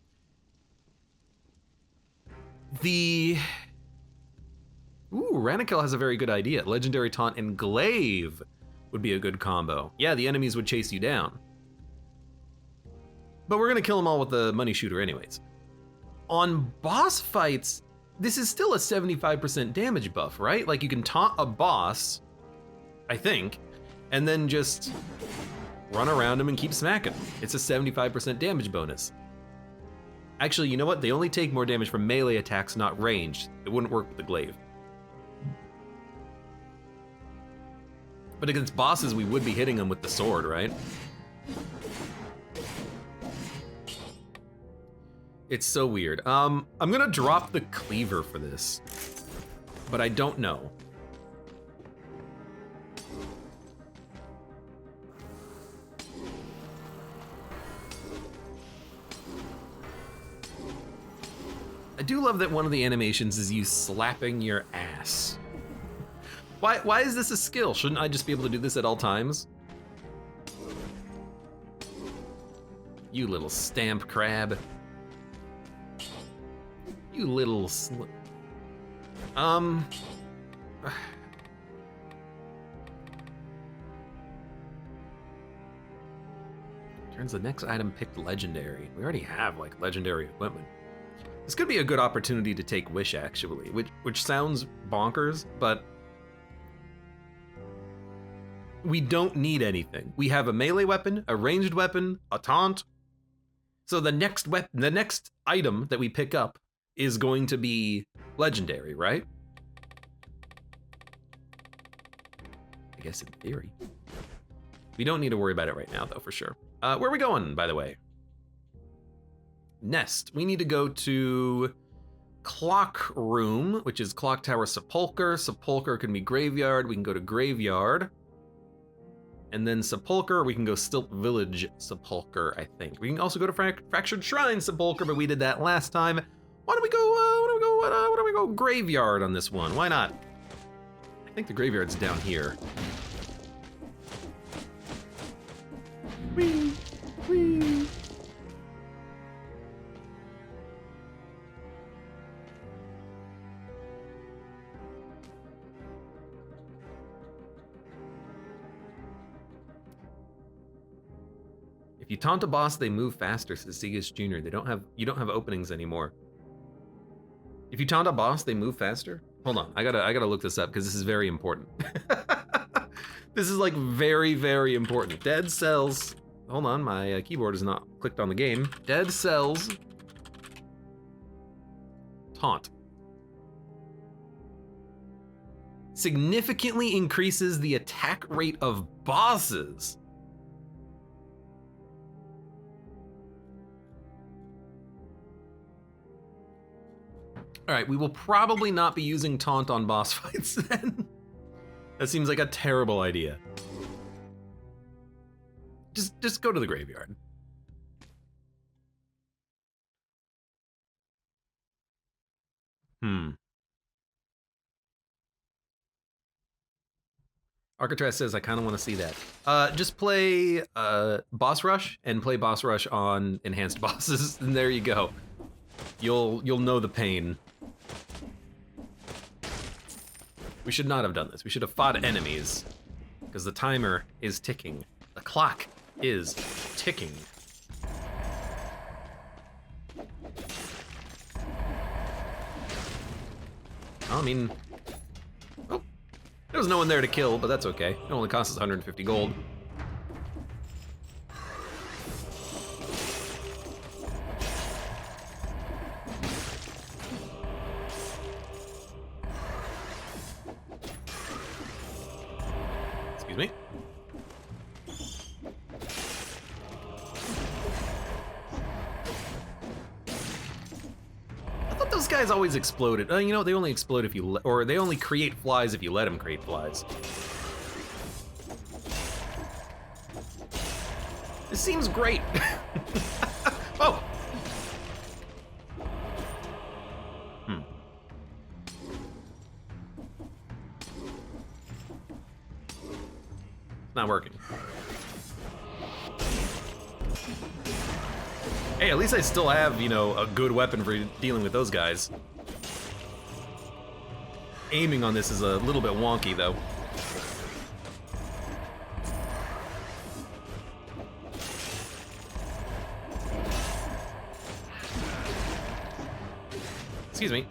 Ooh, Ranikel has a very good idea. Legendary taunt and glaive would be a good combo. Yeah, the enemies would chase you down. But we're gonna kill them all with the money shooter anyways. On boss fights, this is still a 75% damage buff, right? Like you can taunt a boss, I think, and then just run around him and keep smacking him. It's a 75% damage bonus. Actually, you know what? They only take more damage from melee attacks, not ranged. It wouldn't work with the glaive. But against bosses, we would be hitting them with the sword, right? It's so weird. I'm gonna drop the cleaver for this, but I don't know. I do love that one of the animations is you slapping your ass. Why is this a skill? Shouldn't I just be able to do this at all times? You little stamp crab. You little Turns the next item picked legendary. We already have like legendary equipment. This could be a good opportunity to take Wish actually, which sounds bonkers, but we don't need anything. We have a melee weapon, a ranged weapon, a taunt. So the next item that we pick up is going to be legendary, right? I guess in theory. We don't need to worry about it right now though, for sure. Where are we going, by the way? Nest. We need to go to Clock Room, which is Clock Tower Sepulcher. Sepulcher can be Graveyard. We can go to Graveyard. And then Sepulcher, we can go Stilt Village Sepulcher, I think. We can also go to Fractured Shrine Sepulcher, but we did that last time. Why don't we go Graveyard on this one? Why not? I think the Graveyard's down here. Whee! Whee! If you taunt a boss, they move faster, says Segas Jr. You don't have openings anymore. If you taunt a boss, they move faster? Hold on, I gotta look this up because this is very important. This is like very, very important. Dead cells. Hold on, my keyboard is not clicked on the game. Dead cells. Taunt. Significantly increases the attack rate of bosses. All right, we will probably not be using taunt on boss fights then. That seems like a terrible idea. Just go to the graveyard. Arcatraz says, I kind of want to see that. Just play Boss Rush and play Boss Rush on enhanced bosses, and there you go. You'll know the pain. We should not have done this. We should have fought enemies, because the timer is ticking. The clock is ticking. I mean, oh, there was no one there to kill, but that's okay. It only costs us 150 gold. Excuse me. Those guys always exploded. You know, they only explode if you, or they only create flies if you let them create flies. This seems great. Oh. It's not working. Hey, at least I still have, you know, a good weapon for dealing with those guys. Aiming on this is a little bit wonky, though. Excuse me.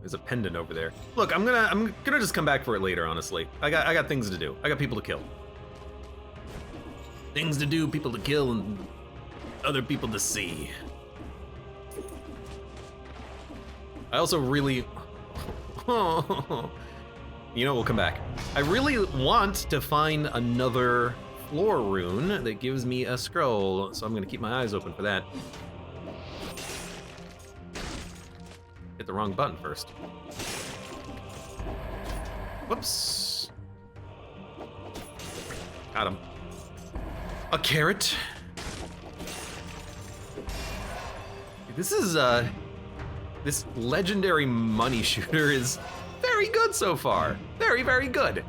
There's a pendant over there. Look, I'm gonna just come back for it later, honestly. I got things to do. I got people to kill. Things to do, people to kill, and other people to see. I also really... You know, we'll come back. I really want to find another floor rune that gives me a scroll, so I'm gonna keep my eyes open for that. Hit the wrong button first. Whoops. Got him. A carrot. This is, this legendary money shooter is very good so far. Very, very good.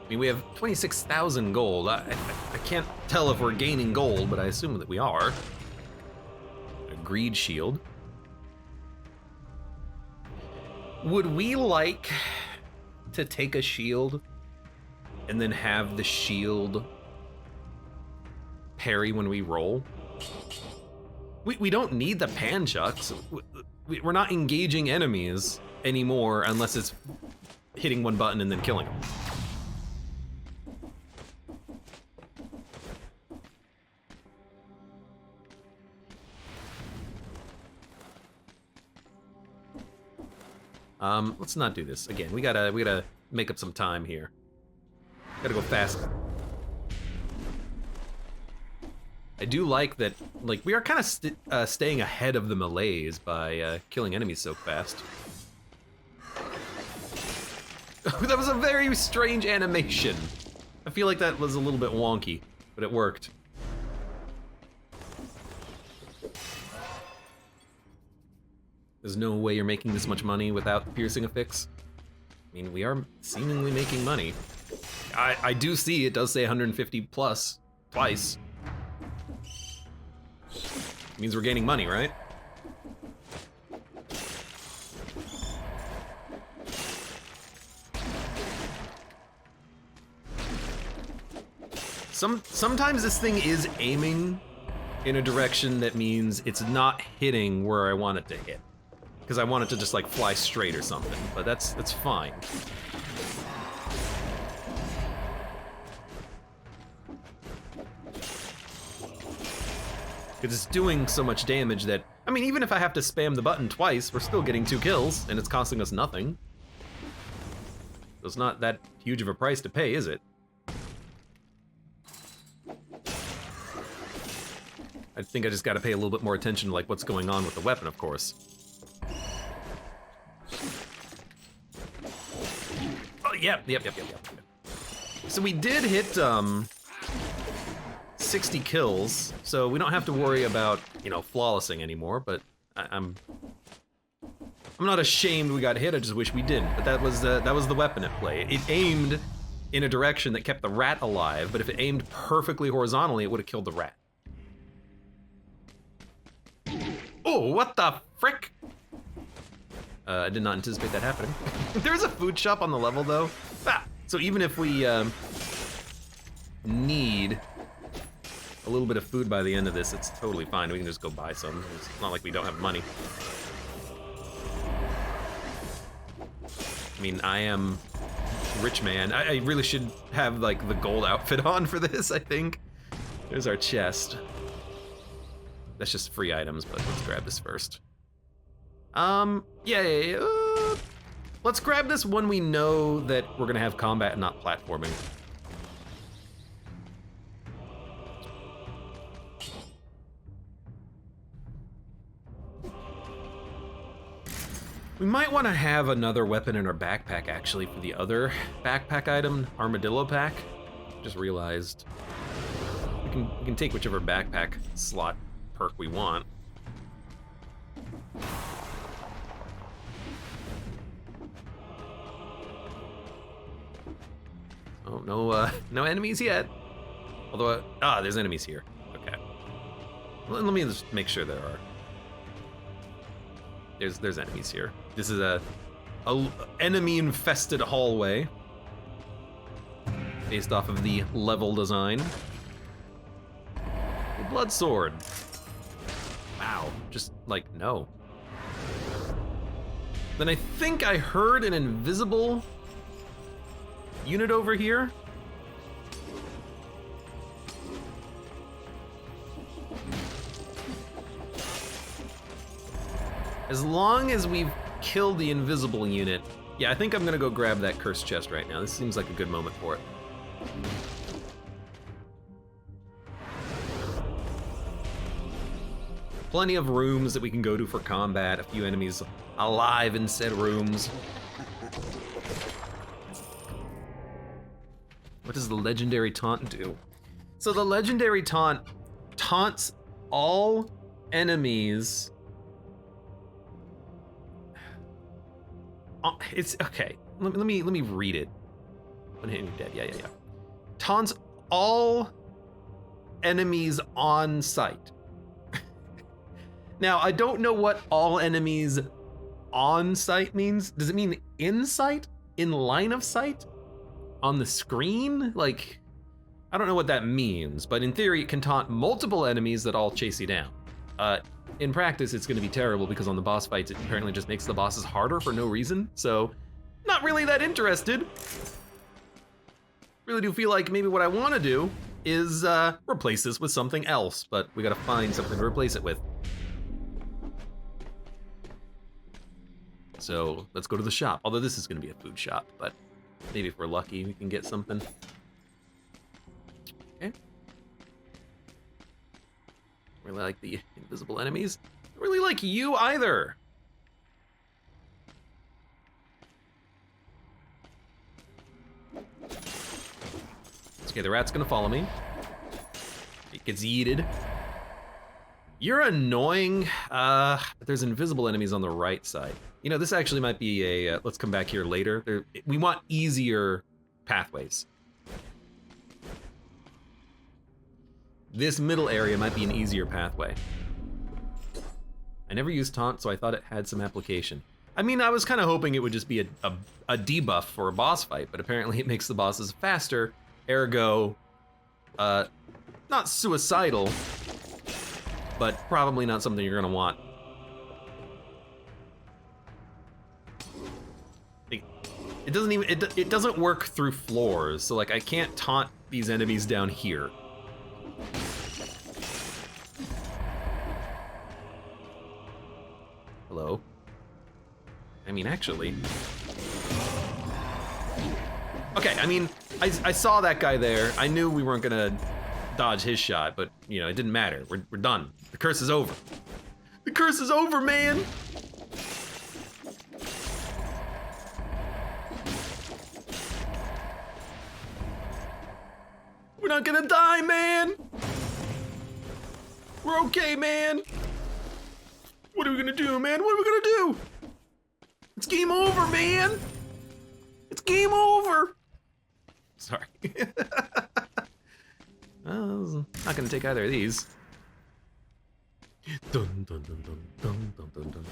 I mean, we have 26,000 gold. I can't tell if we're gaining gold, but I assume that we are. A greed shield. Would we like to take a shield and then have the shield parry when we roll? We don't need the pan chucks. We're not engaging enemies anymore unless it's hitting one button and then killing them. Let's not do this again. We gotta make up some time here. Gotta go fast. I do like that, like, we are kind of staying ahead of the melees by killing enemies so fast. That was a very strange animation. I feel like that was a little bit wonky, but it worked. There's no way you're making this much money without the piercing affix. I mean, we are seemingly making money. I do see it does say 150 plus twice. Means we're gaining money, right? Sometimes this thing is aiming in a direction that means it's not hitting where I want it to hit. Because I want it to just like fly straight or something, but that's fine. Because it's doing so much damage that, I mean, even if I have to spam the button twice, we're still getting 2 kills, and it's costing us nothing. So it's not that huge of a price to pay, is it? I think I just gotta pay a little bit more attention to like what's going on with the weapon, of course. Oh, yep. So we did hit, 60 kills, so we don't have to worry about, you know, flawlessing anymore, but I'm not ashamed we got hit, I just wish we didn't. But that was the weapon at play. It aimed in a direction that kept the rat alive, but if it aimed perfectly horizontally, it would have killed the rat. Oh, what the frick? I did not anticipate that happening. There's a food shop on the level, though. So even if we need a little bit of food by the end of this, it's totally fine. We can just go buy some. It's not like we don't have money. I mean, I am rich man. I really should have like the gold outfit on for this, I think. There's our chest. That's just free items, but let's grab this first. Let's grab this when we know that we're gonna have combat and not platforming. We might want to have another weapon in our backpack, actually, for the other backpack item, Armadillo Pack. Just realized we can take whichever backpack slot perk we want. Oh, no enemies yet. Although, there's enemies here. Okay. Let me just make sure there are. There's enemies here. This is a enemy-infested hallway based off of the level design. A blood sword. Wow, just like no. Then I think I heard an invisible unit over here. As long as we've killed the invisible unit, yeah, I think I'm gonna go grab that cursed chest right now. This seems like a good moment for it. Plenty of rooms that we can go to for combat, a few enemies alive in said rooms. What does the legendary taunt do? So the legendary taunt taunts all enemies. It's okay. Let me read it. When hitting you're dead. Yeah. Taunts all enemies on sight. Now, I don't know what all enemies on sight means. Does it mean in sight? In line of sight? On the screen? Like, I don't know what that means, but in theory, it can taunt multiple enemies that all chase you down. In practice, it's gonna be terrible because on the boss fights, it apparently just makes the bosses harder for no reason, so not really that interested. Really do feel like maybe what I wanna do is replace this with something else, but we gotta find something to replace it with. So let's go to the shop, although this is gonna be a food shop, but maybe if we're lucky, we can get something. Okay. Really like the invisible enemies. Don't really like you either. Okay, the rat's gonna follow me. It gets yeeted. You're annoying. But there's invisible enemies on the right side. You know, this actually might be a, let's come back here later. We want easier pathways. This middle area might be an easier pathway. I never used taunt, so I thought it had some application. I mean, I was kind of hoping it would just be a debuff for a boss fight, but apparently it makes the bosses faster, ergo, not suicidal, but probably not something you're gonna want. It doesn't even, it doesn't work through floors, so like I can't taunt these enemies down here. Hello? I mean, actually. Okay, I mean, I saw that guy there. I knew we weren't gonna dodge his shot, but you know, it didn't matter. We're done. The curse is over. The curse is over, man! We're not gonna die, man! We're okay, man! What are we gonna do, man? What are we gonna do? It's game over, man! It's game over! Sorry. I'm not gonna take either of these. Dun, dun, dun, dun, dun, dun, dun, dun.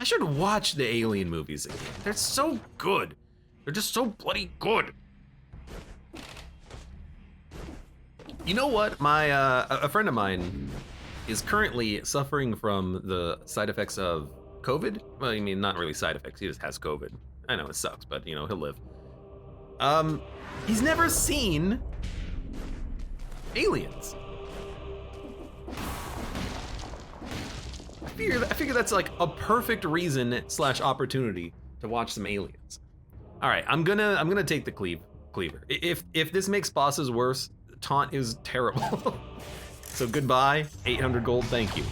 I should watch the Alien movies again. They're so good. They're just so bloody good. You know what? A friend of mine is currently suffering from the side effects of COVID. Well, I mean, not really side effects. He just has COVID. I know it sucks, but you know, he'll live. He's never seen Aliens. I figure that's like a perfect reason / opportunity to watch some Aliens. All right, I'm gonna take the cleaver. If this makes bosses worse, taunt is terrible. So goodbye, 800 gold, thank you.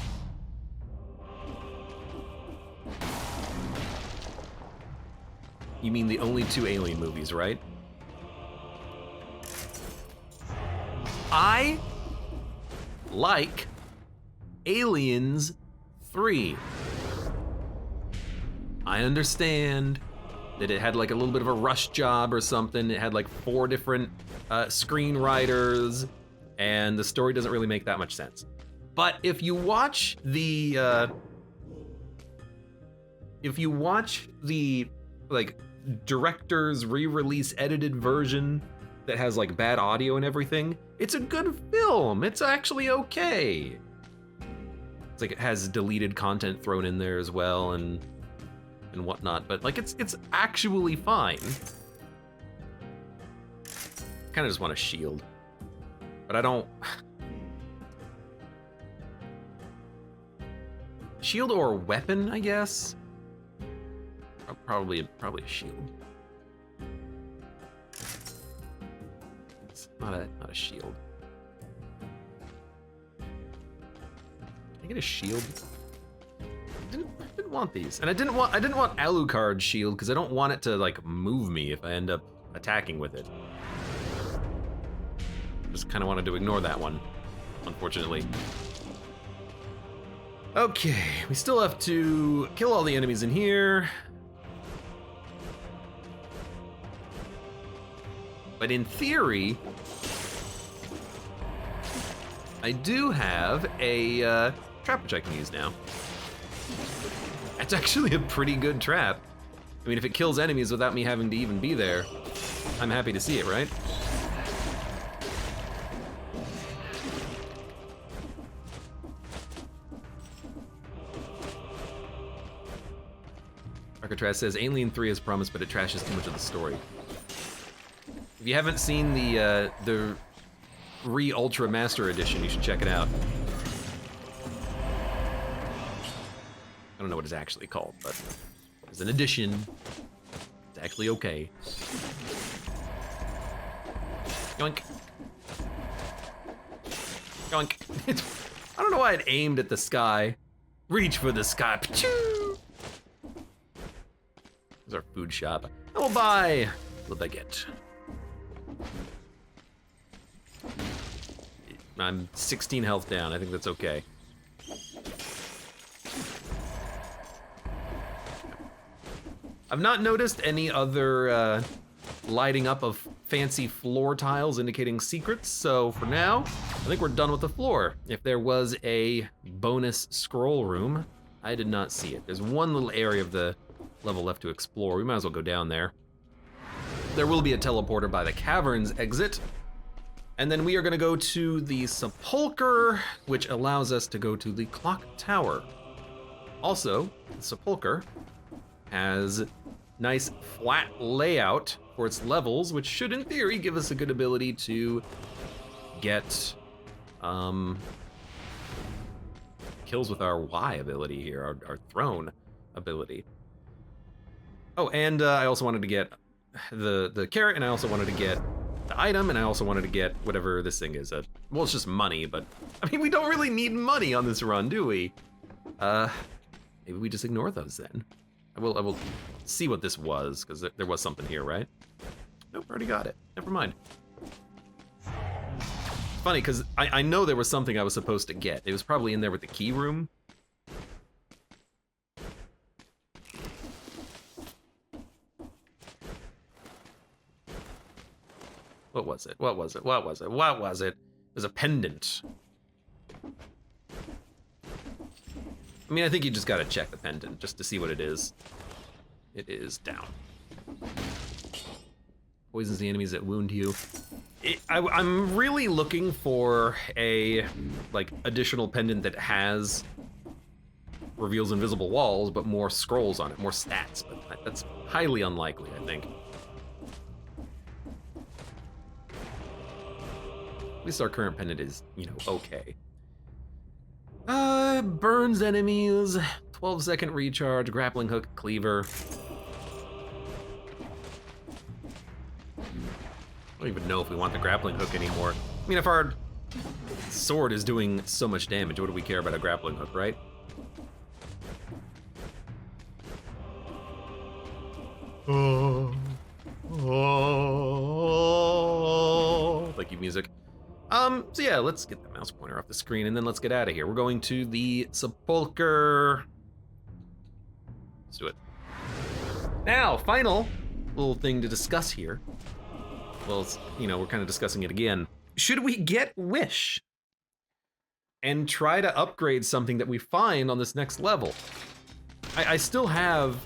You mean the only 2 Alien movies, right? I like Aliens 3. I understand that it had like a little bit of a rush job or something. It had like 4 different screenwriters, and the story doesn't really make that much sense. But if you watch the like director's re-release edited version that has like bad audio and everything, it's a good film. It's actually okay. It's like it has deleted content thrown in there as well and whatnot, but like it's actually fine. Kind of just want a shield, but I don't. Shield or weapon, I guess. Probably a shield. It's not a shield. Can I get a shield? I didn't want these, and I didn't want Alucard's shield because I don't want it to like move me if I end up attacking with it. Just kind of wanted to ignore that one, unfortunately. Okay, we still have to kill all the enemies in here. But in theory, I do have a trap which I can use now. That's actually a pretty good trap. I mean, if it kills enemies without me having to even be there, I'm happy to see it, right? Arcatraz says, Alien 3 is promised, but it trashes too much of the story. If you haven't seen the Re-Ultra Master Edition, you should check it out. I don't know what it's actually called, but as an edition, it's actually okay. Yoink. Yoink. I don't know why it aimed at the sky. Reach for the sky. Pachoo! There's our food shop. I will buy the baguette. I'm 16 health down. I think that's okay. I've not noticed any other lighting up of fancy floor tiles indicating secrets, so for now, I think we're done with the floor. If there was a bonus scroll room, I did not see it. There's one little area of the level left to explore. We might as well go down there. There will be a teleporter by the caverns exit. And then we are gonna go to the sepulcher, which allows us to go to the clock tower. Also, the sepulcher has nice flat layout for its levels, which should in theory give us a good ability to get kills with our Y ability here, our throne ability. Oh, and I also wanted to get the carrot, and I also wanted to get the item, and I also wanted to get whatever this thing is. Well, it's just money, but I mean, we don't really need money on this run, do we? Maybe we just ignore those then. I will see what this was, because there was something here, right? Nope, already got it. Never mind. It's funny, because I know there was something I was supposed to get. It was probably in there with the key room. What was it? What was it? What was it? What was it? It was a pendant. I mean, I think you just gotta check the pendant just to see what it is. It is down. Poisons the enemies that wound you. I'm really looking for a additional pendant that has reveals invisible walls, but more scrolls on it, more stats. But that's highly unlikely, I think. At least our current pendant is, you know, okay. Burns enemies, 12-second recharge, grappling hook, cleaver. I don't even know if we want the grappling hook anymore. I mean, if our sword is doing so much damage, what do we care about a grappling hook, right? Thank you, music. So yeah, let's get the mouse pointer off the screen and then let's get out of here. We're going to the sepulcher. Let's do it. Now, final little thing to discuss here. Well, it's, you know, we're kind of discussing it again. Should we get Wish and try to upgrade something that we find on this next level? I still have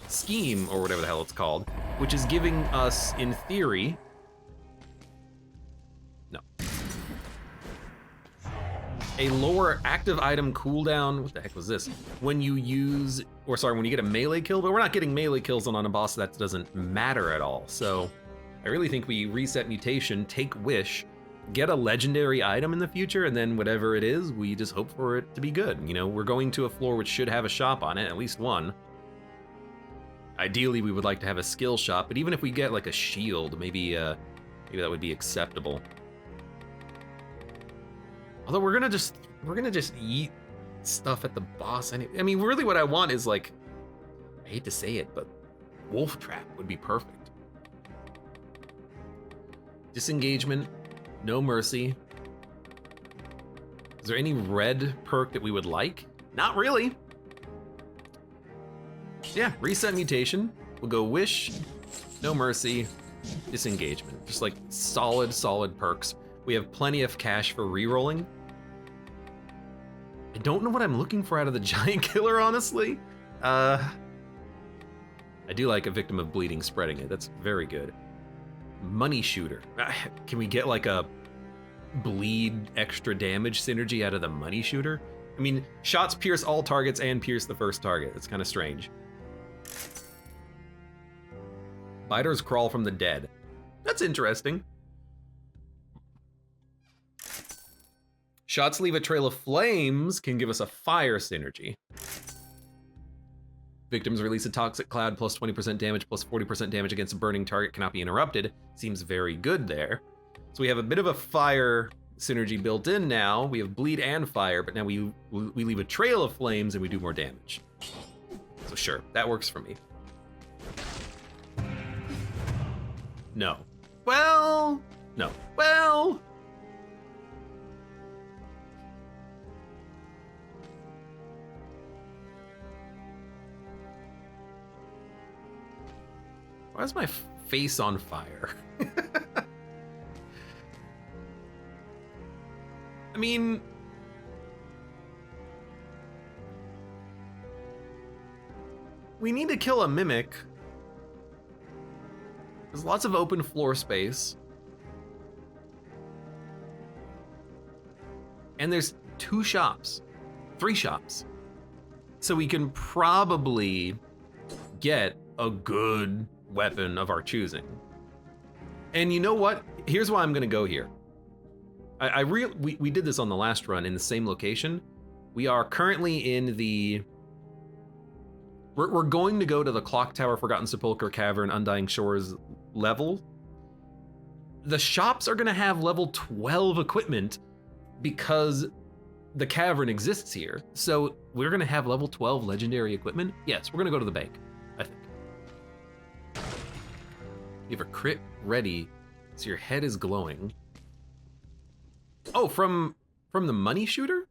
Scheme, or whatever the hell it's called, which is giving us, in theory, a lower active item cooldown. What the heck was this? When you use, or sorry, when you get a melee kill, but we're not getting melee kills on a boss, that doesn't matter at all. So I really think we reset mutation, take Wish, get a legendary item in the future, and then whatever it is, we just hope for it to be good. You know, we're going to a floor which should have a shop on it, at least one. Ideally, we would like to have a skill shop, but even if we get like a shield, maybe that would be acceptable. Although we're gonna just eat stuff at the boss. I mean, really what I want is like, I hate to say it, but Wolf Trap would be perfect. Disengagement, no mercy. Is there any red perk that we would like? Not really. Yeah, reset mutation. We'll go Wish, no mercy, disengagement. Just like solid perks. We have plenty of cash for re-rolling. I don't know what I'm looking for out of the giant killer, honestly. I do like a victim of bleeding spreading it. That's very good. Money shooter. Can we get like a bleed extra damage synergy out of the money shooter? I mean, shots pierce all targets and pierce the first target. It's kind of strange. Biters crawl from the dead. That's interesting. Shots leave a trail of flames can give us a fire synergy. Victims release a toxic cloud plus 20% damage plus 40% damage against a burning target cannot be interrupted. Seems very good there. So we have a bit of a fire synergy built in now. We have bleed and fire, but now we leave a trail of flames and we do more damage. So sure, that works for me. No. Well, no. Well. Why is my face on fire? I mean, we need to kill a mimic. There's lots of open floor space. And there's 2 shops, 3 shops. So we can probably get a good weapon of our choosing. And you know what? Here's why I'm gonna go here. We did this on the last run in the same location. We are currently in the... We're going to go to the Clock Tower, Forgotten Sepulchre Cavern, Undying Shores level. The shops are gonna have level 12 equipment because the cavern exists here. So we're gonna have level 12 legendary equipment. Yes, we're gonna go to the bank, I think. You have a crit ready, so your head is glowing. Oh, from the money shooter?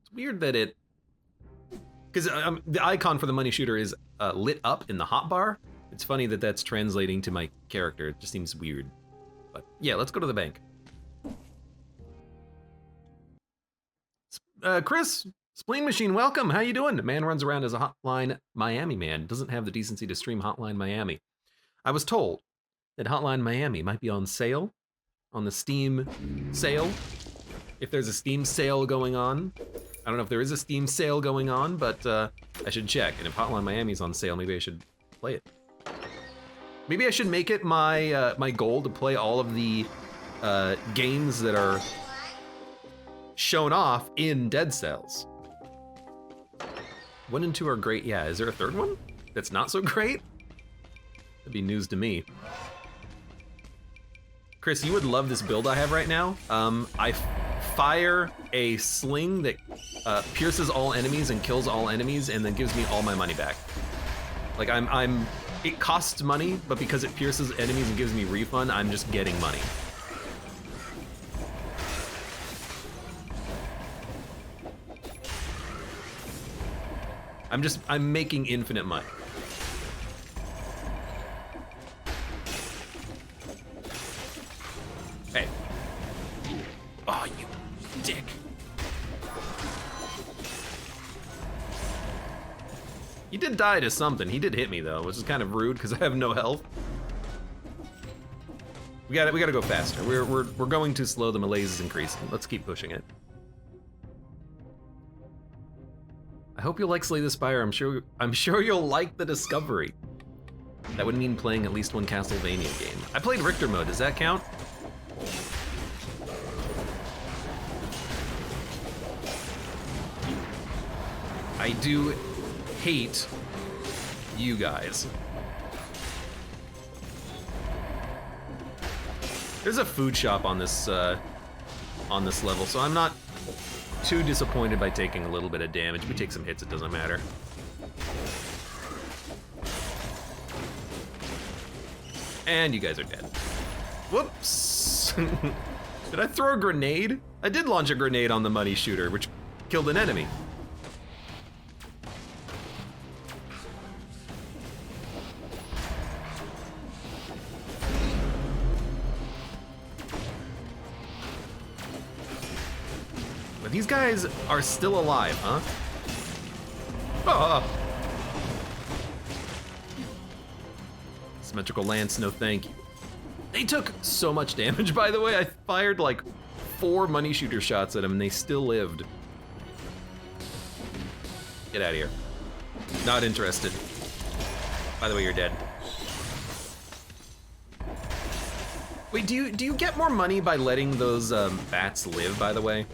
It's weird that it, because the icon for the money shooter is lit up in the hotbar. It's funny that that's translating to my character. It just seems weird. But yeah, let's go to the bank. Chris, Spleen Machine, welcome. How you doing? The man runs around as a Hotline Miami man. Doesn't have the decency to stream Hotline Miami. I was told that Hotline Miami might be on sale, on the Steam sale. If there's a Steam sale going on. I don't know if there is a Steam sale going on, but I should check. And if Hotline Miami's on sale, maybe I should play it. Maybe I should make it my my goal to play all of the games that are shown off in Dead Cells. 1 and 2 are great. Yeah, is there a third one that's not so great? That'd be news to me. Chris, you would love this build I have right now. I fire a sling that pierces all enemies and kills all enemies and then gives me all my money back. Like it costs money, but because it pierces enemies and gives me refund, I'm just getting money. I'm making infinite money. Hey. Oh, you dick. He did die to something. He did hit me though, which is kind of rude because I have no health. We gotta go faster. We're going too slow. The malaise is increasing. Let's keep pushing it. I hope you'll like Slay the Spire. I'm sure you'll like the discovery. That would mean playing at least one Castlevania game. I played Richter mode. Does that count? I do hate you guys. There's a food shop on this level, so I'm not too disappointed by taking a little bit of damage. We take some hits, it doesn't matter. And you guys are dead. Whoops. Did I throw a grenade? I did launch a grenade on the money shooter, which killed an enemy. These guys are still alive, huh? Oh. Symmetrical lance, no thank you. They took so much damage, by the way. I fired like 4 money shooter shots at them and they still lived. Get out of here. Not interested. By the way, you're dead. Wait, do you get more money by letting those bats live, by the way?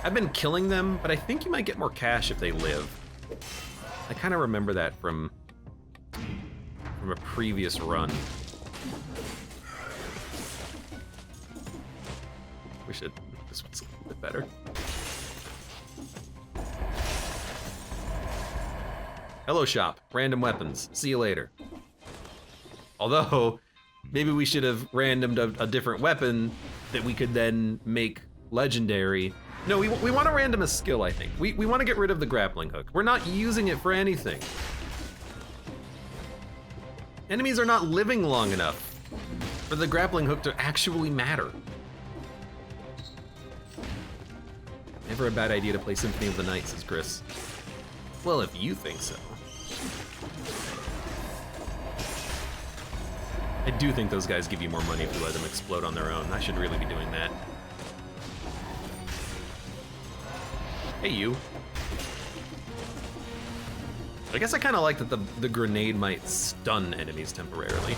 I've been killing them, but I think you might get more cash if they live. I kind of remember that from a previous run. Wish this one's a little bit better. Hello shop, random weapons. See you later. Although, maybe we should have randomed a different weapon that we could then make legendary. No, we want to random a skill, I think. We want to get rid of the grappling hook. We're not using it for anything. Enemies are not living long enough for the grappling hook to actually matter. Never a bad idea to play Symphony of the Night, says Chris. Well, if you think so. I do think those guys give you more money if you let them explode on their own. I should really be doing that. Hey, you. I guess I kind of like that the grenade might stun enemies temporarily.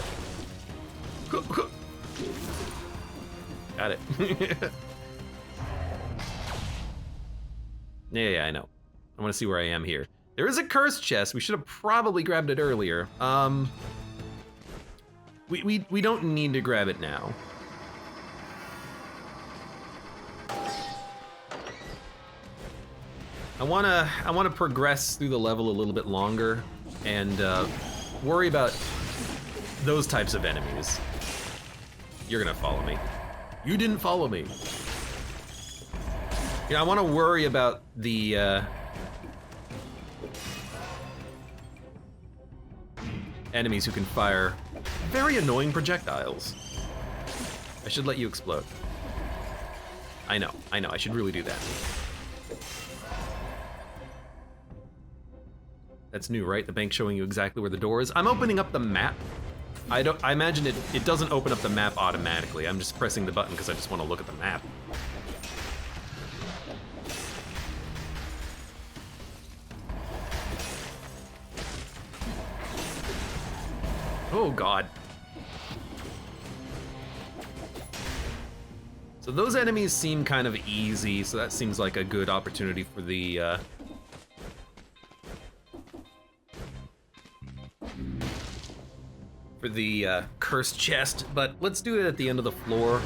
Got it. Yeah, I know. I want to see where I am here. There is a cursed chest. We should have probably grabbed it earlier. We don't need to grab it now. I wanna progress through the level a little bit longer and worry about those types of enemies. You're gonna follow me. You didn't follow me. You know, I want to worry about the enemies who can fire very annoying projectiles. I should let you explode. I know, I should really do that. That's new, right? The bank showing you exactly where the door is. I'm opening up the map. I imagine it doesn't open up the map automatically. I'm just pressing the button because I just want to look at the map. Oh God. So those enemies seem kind of easy, so that seems like a good opportunity for the cursed chest, but let's do it at the end of the floor.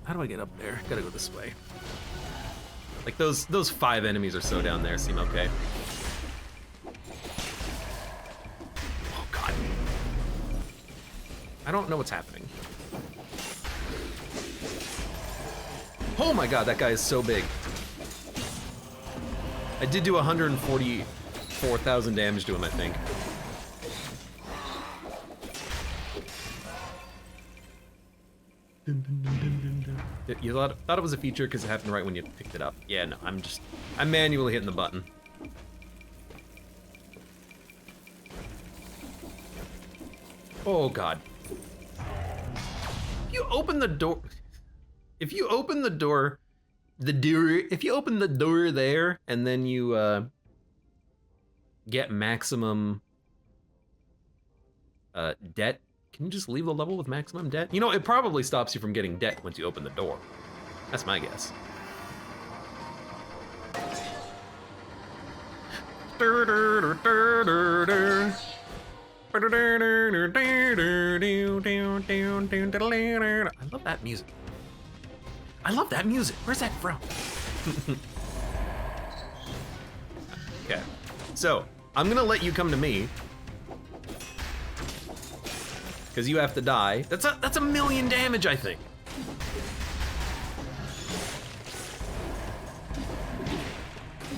How do I get up there? Gotta go this way. Like those 5 enemies or so down there seem okay. Oh God. I don't know what's happening. Oh my God, that guy is so big. I did do 144,000 damage to him, I think. You thought it was a feature because it happened right when you picked it up. Yeah, no, I'm manually hitting the button. Oh God. If you open the door, if you open the door there, and then you get maximum debt, can you just leave the level with maximum debt? You know, it probably stops you from getting debt once you open the door. That's my guess. I love that music. I love that music. Where's that from? Okay, so I'm gonna let you come to me because you have to die. That's a million damage, I think.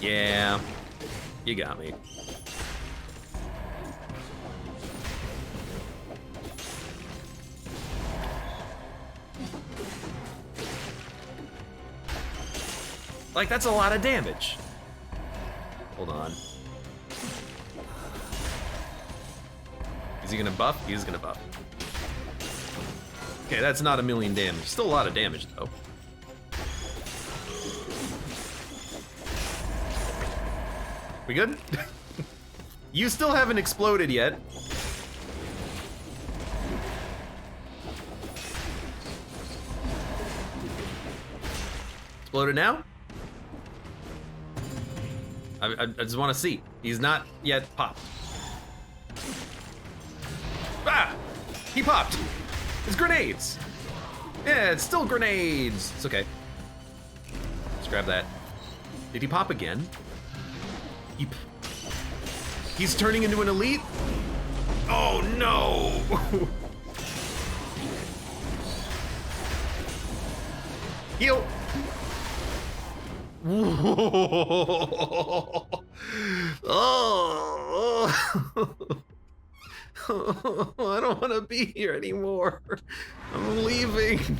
Yeah, you got me. Like, that's a lot of damage. Hold on. Is he gonna buff? He is gonna buff. Okay, that's not a million damage. Still a lot of damage, though. We good? You still haven't exploded yet. Exploded now? I just want to see. He's not yet popped. Ah! He popped! It's grenades! Yeah, it's still grenades! It's okay. Let's grab that. Did he pop again? He's turning into an elite? Oh no! Heal! Oh, I don't want to be here anymore. I'm leaving.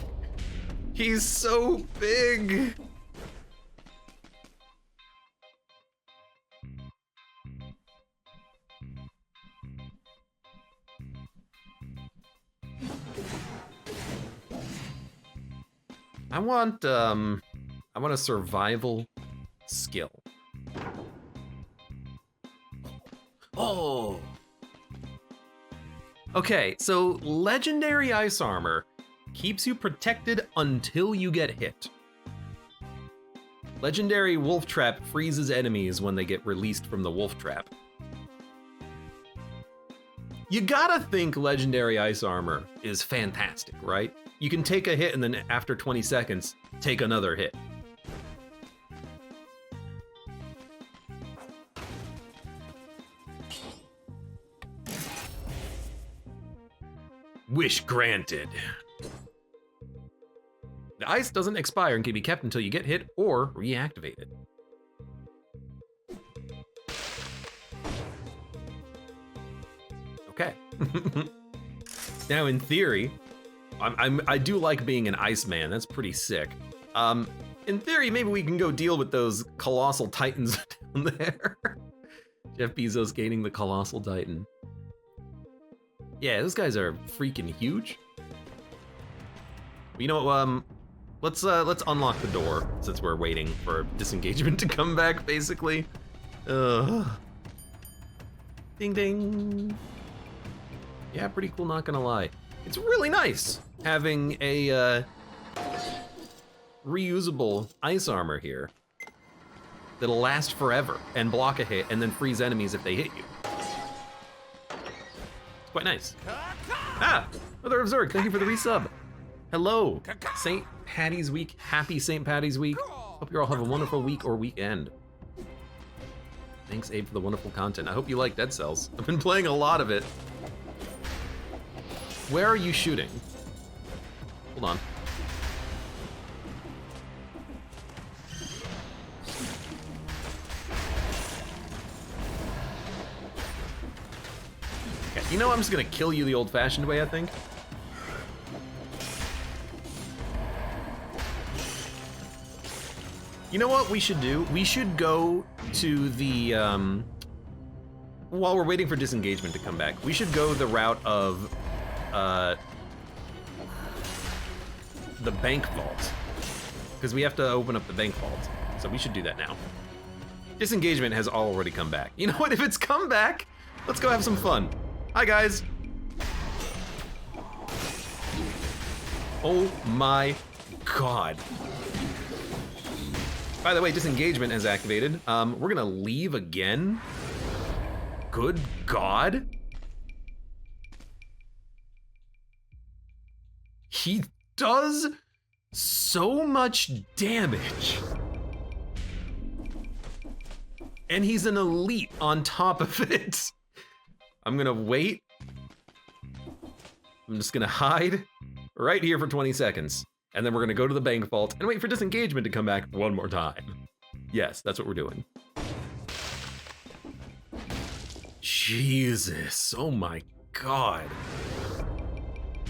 He's so big. I want a survival skill. Oh. Okay, so legendary ice armor keeps you protected until you get hit. Legendary wolf trap freezes enemies when they get released from the wolf trap. You gotta think legendary ice armor is fantastic, right? You can take a hit and then after 20 seconds, take another hit. Wish granted. The ice doesn't expire and can be kept until you get hit or reactivated. Okay. Now, in theory, I do like being an Iceman. That's pretty sick. In theory, maybe we can go deal with those colossal titans down there. Jeff Bezos gaining the colossal titan. Yeah, those guys are freaking huge. You know what? Let's unlock the door since we're waiting for disengagement to come back. Basically. Ding ding. Yeah, pretty cool. Not gonna lie. It's really nice having a reusable ice armor here that'll last forever and block a hit and then freeze enemies if they hit you. It's quite nice. Ah, Mother of Zerg, thank you for the resub. Hello, St. Patty's Week. Happy St. Patty's Week. Hope you all have a wonderful week or weekend. Thanks, Abe, for the wonderful content. I hope you like Dead Cells. I've been playing a lot of it. Where are you shooting? Hold on. Okay, you know I'm just gonna kill you the old-fashioned way, I think. You know what we should do? We should go to the, while we're waiting for disengagement to come back, we should go the route of, the bank vault. Because we have to open up the bank vault. So we should do that now. Disengagement has already come back. You know what, if it's come back, let's go have some fun. Hi, guys. Oh my God. By the way, disengagement has activated. We're gonna leave again. Good God. He does so much damage. And he's an elite on top of it. I'm gonna wait. I'm just gonna hide right here for 20 seconds. And then we're gonna go to the bank vault and wait for disengagement to come back one more time. Yes, that's what we're doing. Jesus, oh my God.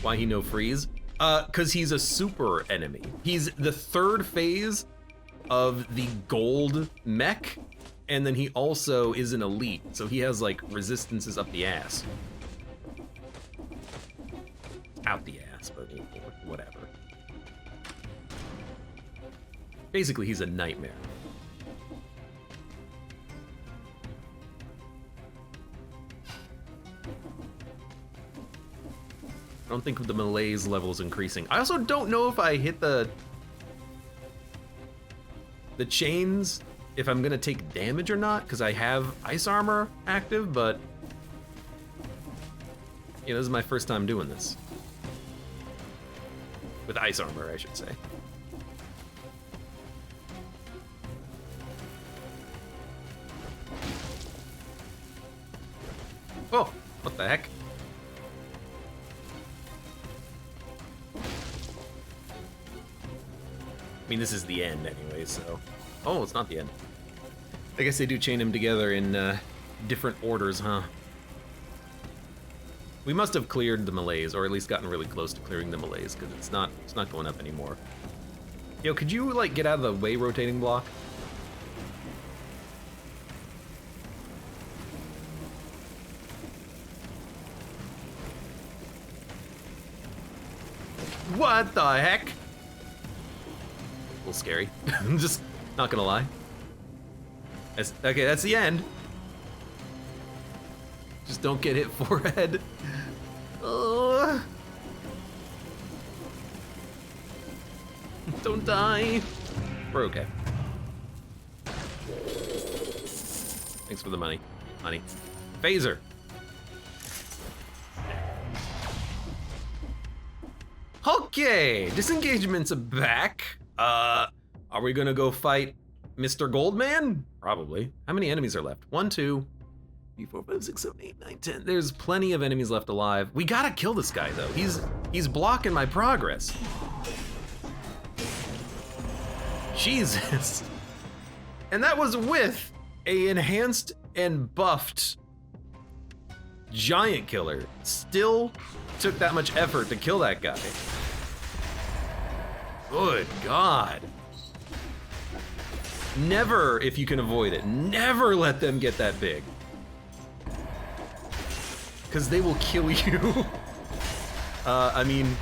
Why he no freeze? Cause he's a super enemy. He's the third phase of the gold mech, and then he also is an elite, so he has like resistances up the ass. Out the ass, but whatever. Basically, he's a nightmare. I don't think the malaise level is increasing. I also don't know if I hit the chains, if I'm gonna take damage or not, because I have ice armor active, but you know, this is my first time doing this. With ice armor, I should say. Oh, what the heck? I mean, this is the end anyway, so... Oh, it's not the end. I guess they do chain them together in different orders, huh? We must have cleared the malaise, or at least gotten really close to clearing the malaise, because it's not going up anymore. Yo, could you, like, get out of the way rotating block? What the heck? little scary. I'm just not gonna lie. Okay, that's the end. Just don't get hit forehead. Don't die. We're okay. Thanks for the money, honey. Phaser. Okay, disengagement's back. Are we gonna go fight Mr. Goldman? Probably. How many enemies are left? 1, 2, 3, 4, 5, 6, 7, 8, 9, 10. There's plenty of enemies left alive. We gotta kill this guy though. He's blocking my progress. Jesus. And that was with a enhanced and buffed giant killer. Still took that much effort to kill that guy. Good God. Never, if you can avoid it, never let them get that big. Because they will kill you. I mean,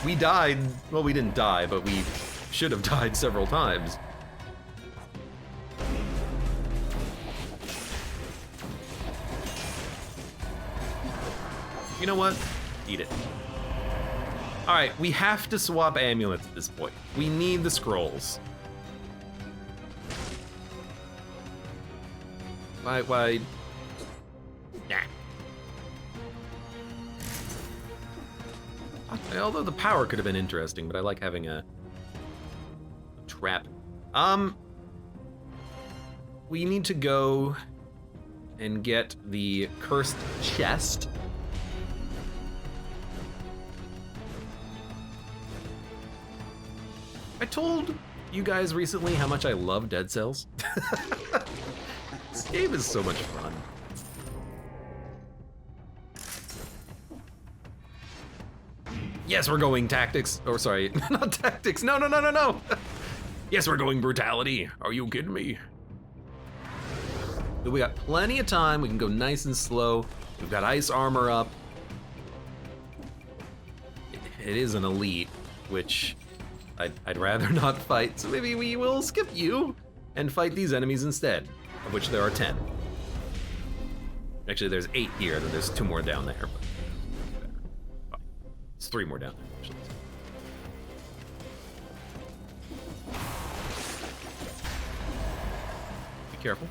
we died, well, we didn't die, but we should have died several times. You know what? Eat it. All right, we have to swap amulets at this point. We need the scrolls. Why? Nah. Although the power could have been interesting, but I like having a trap. We need to go and get the cursed chest. I told you guys recently how much I love Dead Cells. This game is so much fun. Yes, we're going tactics. Or sorry, not tactics. No. Yes, we're going brutality. Are you kidding me? But we got plenty of time. We can go nice and slow. We've got ice armor up. It is an elite, which I'd rather not fight, so maybe we will skip you and fight these enemies instead, of which there are 10. Actually, there's 8 here, and there's 2 more down there. But it's 3 more down there, actually. Be careful.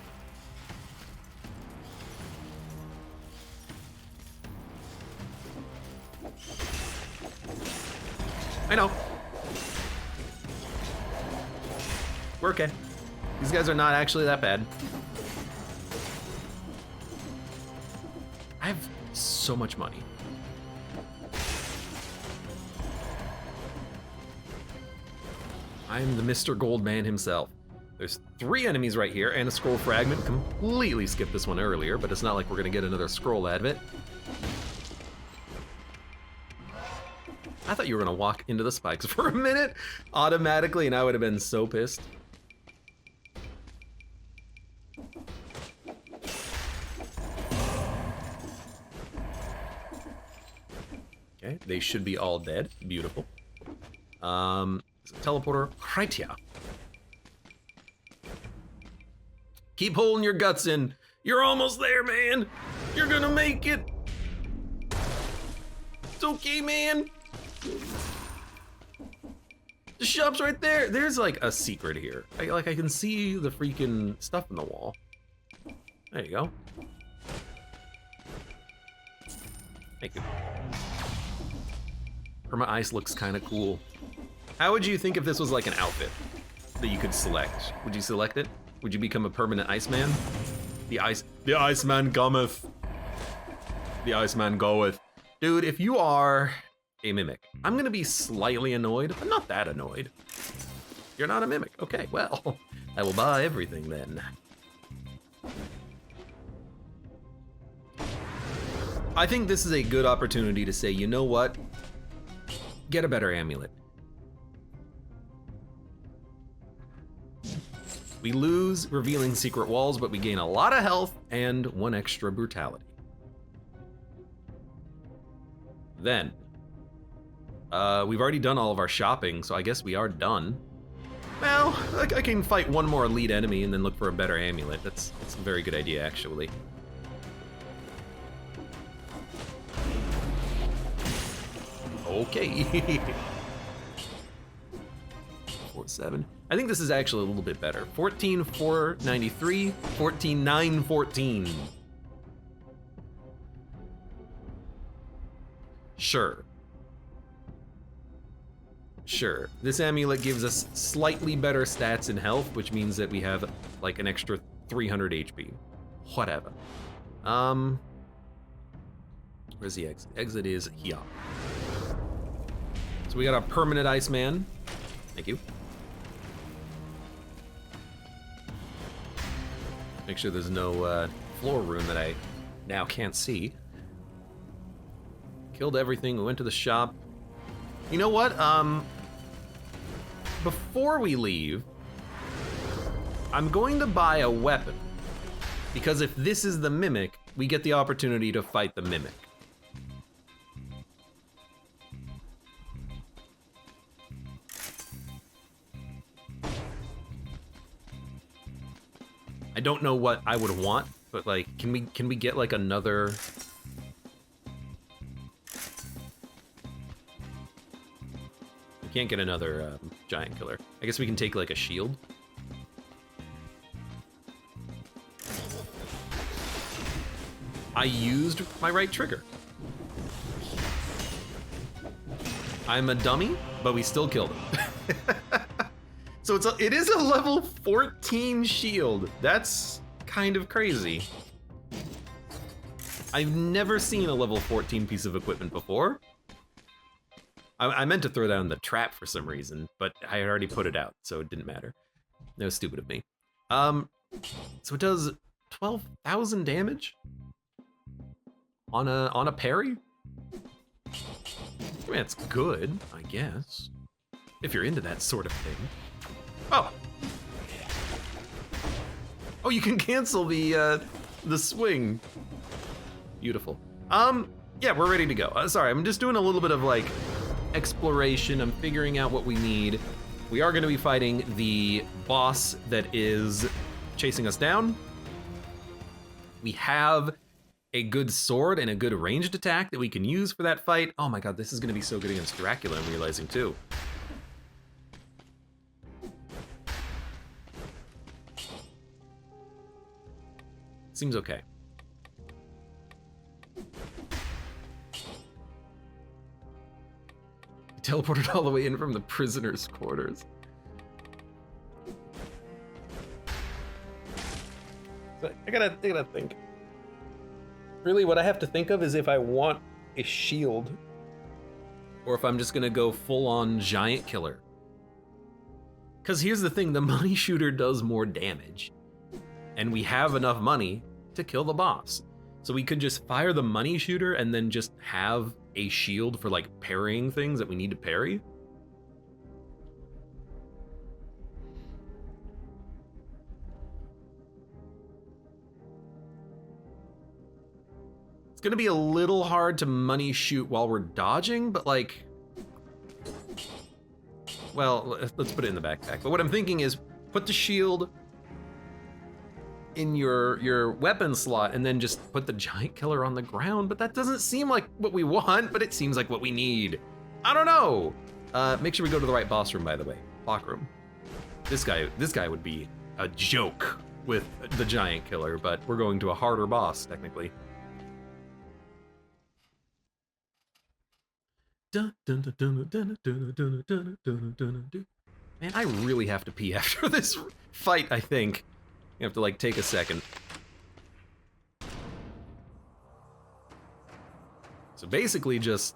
I know. We're okay. These guys are not actually that bad. I have so much money. I'm the Mr. Goldman himself. There's 3 enemies right here and a scroll fragment. Completely skipped this one earlier, but it's not like we're gonna get another scroll out of it. I thought you were gonna walk into the spikes for a minute automatically, and I would have been so pissed. Okay, they should be all dead. Beautiful. Teleporter right here. Keep holding your guts in. You're almost there, man. You're gonna make it. It's okay, man. The shop's right there. There's like a secret here. I can see the freaking stuff in the wall. There you go. Thank you. Perma Ice looks kind of cool. How would you think if this was like an outfit that you could select? Would you select it? Would you become a permanent Iceman? The Iceman cometh. The Iceman goeth. Dude, if you are a mimic, I'm gonna be slightly annoyed, but not that annoyed. You're not a mimic. Okay, well, I will buy everything then. I think this is a good opportunity to say, you know what? Get a better amulet. We lose revealing secret walls, but we gain a lot of health and 1 extra brutality. Then, we've already done all of our shopping, so I guess we are done. Well, I can fight one more elite enemy and then look for a better amulet. That's a very good idea, actually. Okay. 4-7. I think this is actually a little bit better. 14,493, 14,914. Sure. Sure. This amulet gives us slightly better stats and health, which means that we have like an extra 300 HP. Whatever. Where's the exit? Exit is here. So we got a permanent Iceman. Thank you. Make sure there's no floor room that I now can't see. Killed everything, we went to the shop. You know what, before we leave, I'm going to buy a weapon. Because if this is the Mimic, we get the opportunity to fight the Mimic. I don't know what I would want, but like, can we get like another? We can't get another giant killer. I guess we can take like a shield. I used my right trigger. I'm a dummy, but we still killed him. So it is a level 14 shield. That's kind of crazy. I've never seen a level 14 piece of equipment before. I meant to throw down the trap for some reason, but I had already put it out, so it didn't matter. That was stupid of me. So it does 12,000 damage on a parry. I mean, it's good, I guess, if you're into that sort of thing. Oh. Oh, you can cancel the swing. Beautiful. Yeah, we're ready to go. Sorry, I'm just doing a little bit of like exploration. I'm figuring out what we need. We are going to be fighting the boss that is chasing us down. We have a good sword and a good ranged attack that we can use for that fight. Oh my god, this is going to be so good against Dracula, I'm realizing too. Seems okay. Teleported all the way in from the prisoner's quarters. So I gotta think. Really, what I have to think of is if I want a shield, or if I'm just gonna go full-on giant killer. Because here's the thing, the money shooter does more damage, and we have enough money to kill the boss. So we could just fire the money shooter and then just have a shield for like parrying things that we need to parry. It's gonna be a little hard to money shoot while we're dodging, but like, well, let's put it in the backpack. But what I'm thinking is put the shield in your weapon slot and then just put the giant killer on the ground, but that doesn't seem like what we want, but it seems like what we need. I don't know. Make sure we go to the right boss room, by the way. Clock room. This guy would be a joke with the giant killer, but we're going to a harder boss, technically. Man, I really have to pee after this fight, I think. You have to like take a second. So basically just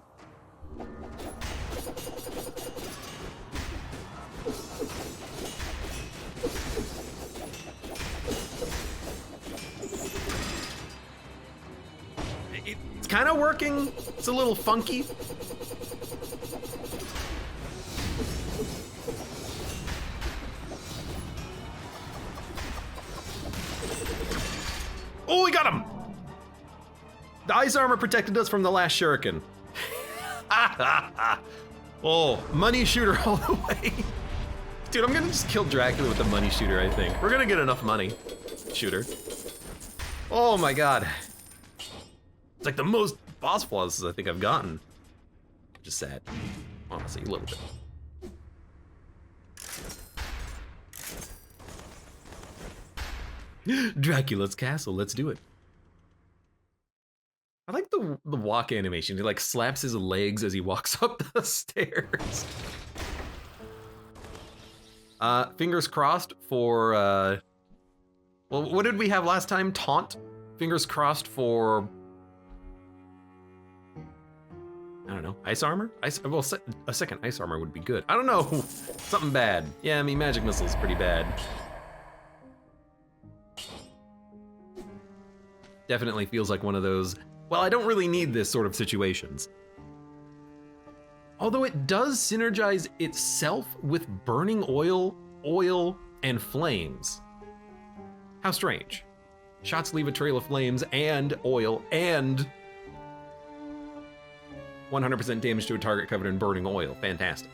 it's kind of working. It's a little funky. Oh, we got him! The ice armor protected us from the last shuriken. Oh, money shooter all the way. Dude, I'm gonna just kill Dracula with the money shooter, I think. We're gonna get enough money. Shooter. Oh my god. It's like the most boss flawlesses I think I've gotten. Just sad. Honestly, a little bit. Dracula's castle, let's do it. I like the walk animation. He like slaps his legs as he walks up the stairs. Fingers crossed for, well, what did we have last time? Taunt? Fingers crossed for, I don't know, ice armor? Well, a second ice armor would be good. I don't know, something bad. Yeah, I mean, magic missile is pretty bad. Definitely feels like one of those, well, I don't really need this sort of situations. Although it does synergize itself with burning oil, and flames. How strange. Shots leave a trail of flames and oil and 100% damage to a target covered in burning oil. Fantastic.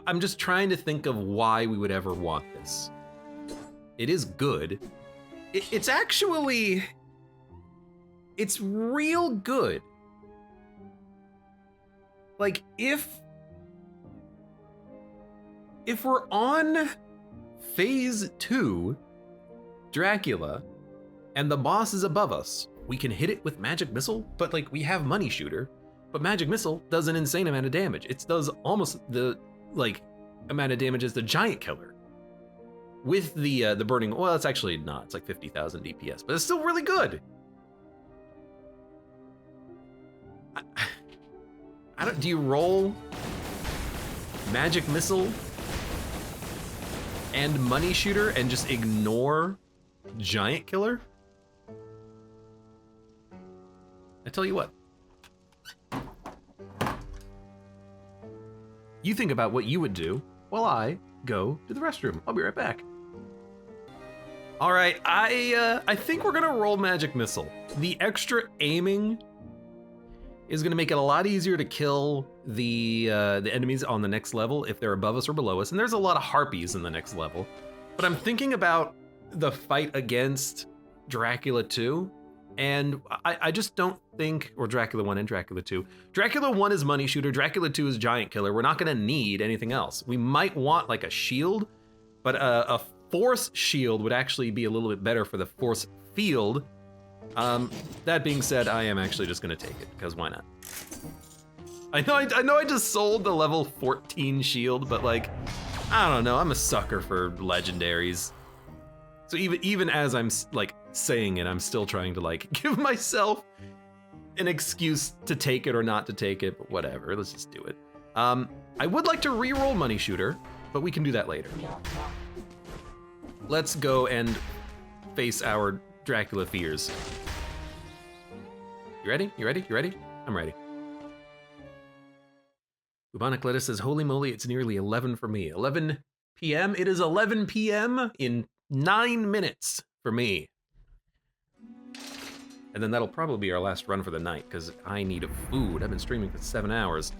I'm just trying to think of why we would ever want this. It is good. It's actually... It's real good. Like, if we're on phase 2, Dracula, and the boss is above us, we can hit it with magic missile, but like, we have money shooter, but magic missile does an insane amount of damage. It does almost the, like, amount of damage as the giant killer. With the burning, well, it's actually not, it's like 50,000 DPS, but it's still really good. I don't, do you roll magic missile and money shooter and just ignore giant killer? I tell you what. You think about what you would do while I go to the restroom. I'll be right back. All right, I think we're gonna roll magic missile. The extra aiming is gonna make it a lot easier to kill the enemies on the next level if they're above us or below us. And there's a lot of harpies in the next level. But I'm thinking about the fight against Dracula 2, and I just don't think, or Dracula 1 and Dracula 2. Dracula 1 is money shooter, Dracula 2 is giant killer. We're not gonna need anything else. We might want like a shield, but a force shield would actually be a little bit better for the force field. That being said, I am actually just gonna take it, because why not? I know I just sold the level 14 shield, but like, I don't know, I'm a sucker for legendaries. So even as I'm like saying it, I'm still trying to like give myself an excuse to take it or not to take it, but whatever, let's just do it. I would like to re-roll money shooter, but we can do that later. Let's go and face our Dracula fears. You ready? You ready? You ready? I'm ready. Bubonic Lettuce says, holy moly, it's nearly 11 for me. 11 p.m.? It is 11 p.m. in 9 minutes for me. And then that'll probably be our last run for the night, because I need food. I've been streaming for 7 hours.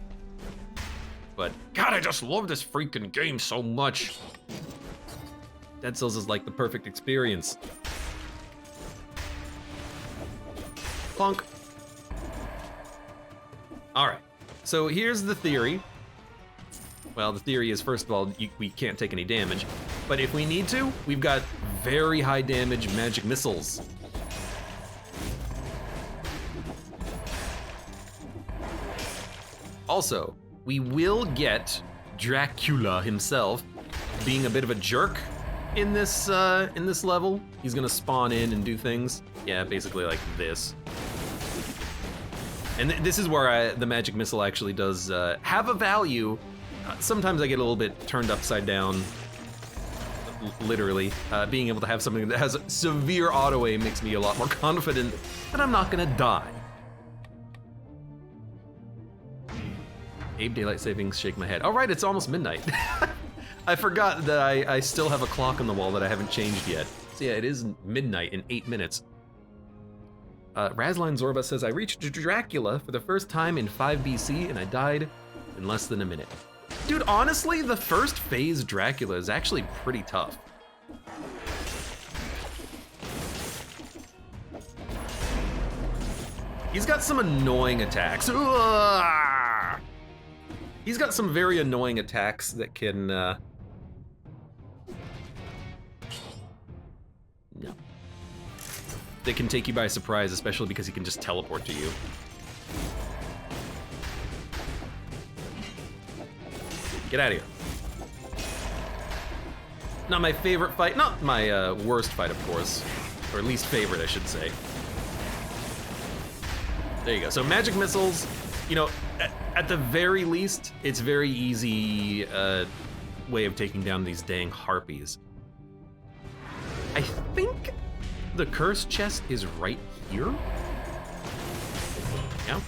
But, God, I just love this freaking game so much. Dead Cells is like the perfect experience. Plonk. All right, so here's the theory. Well, the theory is, first of all, we can't take any damage, but if we need to, we've got very high damage magic missiles. Also, we will get Dracula himself being a bit of a jerk in this level. He's gonna spawn in and do things. Yeah, basically like this. And this is where the magic missile actually does have a value. Sometimes I get a little bit turned upside down, literally. Being able to have something that has severe auto aim makes me a lot more confident that I'm not gonna die. Abe Daylight Savings, shake my head. All right, it's almost midnight. I forgot that I still have a clock on the wall that I haven't changed yet. So yeah, it is midnight in 8 minutes. Razline Zorba says, I reached Dracula for the first time in 5 BC and I died in less than a minute. Dude, honestly, the first phase Dracula is actually pretty tough. He's got some annoying attacks. He's got some very annoying attacks that can, No. They can take you by surprise, especially because he can just teleport to you. Get out of here. Not my favorite fight, not my worst fight, of course. Or least favorite, I should say. There you go. So magic missiles, you know, at the very least, it's very easy way of taking down these dang harpies. I think the curse chest is right here. Yeah.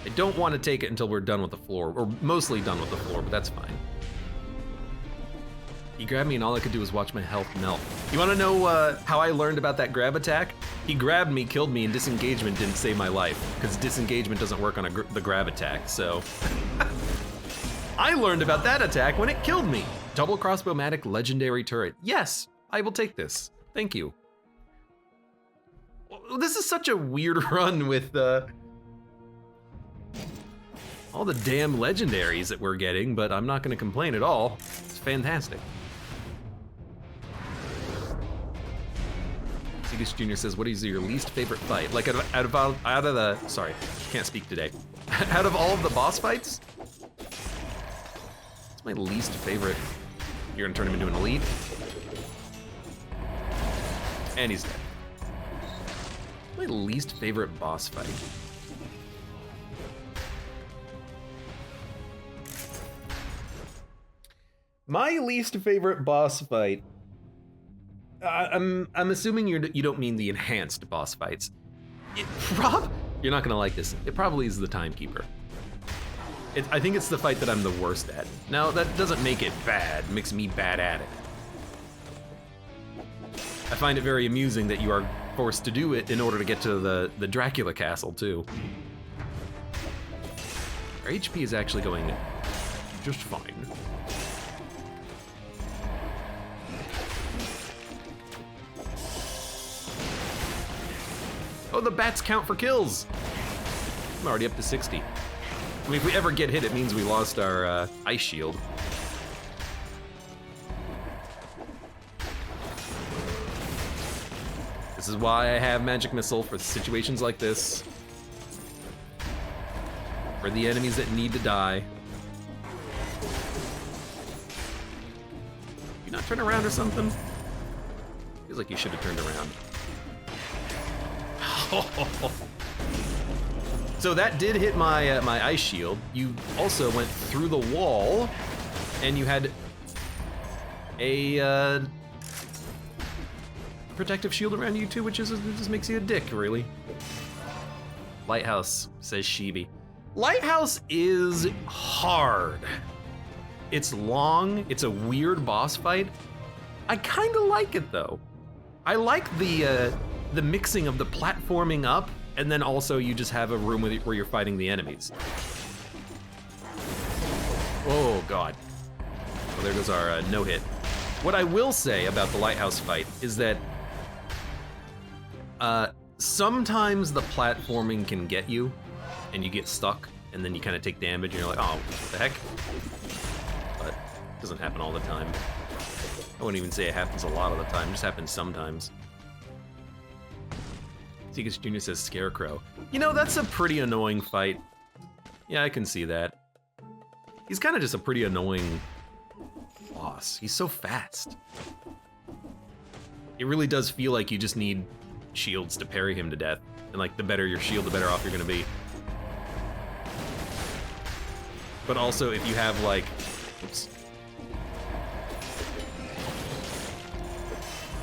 I don't want to take it until we're done with the floor, or mostly done with the floor, but that's fine. He grabbed me and all I could do was watch my health melt. You wanna know how I learned about that grab attack? He grabbed me, killed me, and disengagement didn't save my life, because disengagement doesn't work on the grab attack, so. I learned about that attack when it killed me. Double crossbow-matic legendary turret. Yes, I will take this. Thank you. This is such a weird run with all the damn legendaries that we're getting, but I'm not gonna complain at all. It's fantastic. Segus Jr. says, what is your least favorite fight? Like out of the, sorry, can't speak today. Out of all of the boss fights? It's my least favorite. You're gonna turn him into an elite? And he's dead. My least favorite boss fight. My least favorite boss fight. I'm assuming you don't mean the enhanced boss fights. You're not gonna like this. It probably is the Timekeeper. I think it's the fight that I'm the worst at. Now that doesn't make it bad. It makes me bad at it. I find it very amusing that you are forced to do it in order to get to the Dracula castle too. Our HP is actually going just fine. Oh, the bats count for kills. I'm already up to 60. I mean, if we ever get hit, it means we lost our ice shield. This is why I have magic missile for situations like this. For the enemies that need to die. You not turn around or something? Feels like you should have turned around. So that did hit my my ice shield. You also went through the wall, and you had a protective shield around you too, which just makes you a dick, really. Lighthouse, says Sheeby. Lighthouse is hard. It's long. It's a weird boss fight. I kind of like it though. I like the mixing of the platforming up, and then also you just have a room where you're fighting the enemies. Oh God. Well, there goes our no-hit. What I will say about the Lighthouse fight is that sometimes the platforming can get you, and you get stuck, and then you kind of take damage, and you're like, oh, what the heck? But it doesn't happen all the time. I wouldn't even say it happens a lot of the time, it just happens sometimes. Segus Jr. says Scarecrow. You know, that's a pretty annoying fight. Yeah, I can see that. He's kind of just a pretty annoying boss. He's so fast. It really does feel like you just need shields to parry him to death. And like, the better your shield, the better off you're gonna be. But also, if you have like, oops,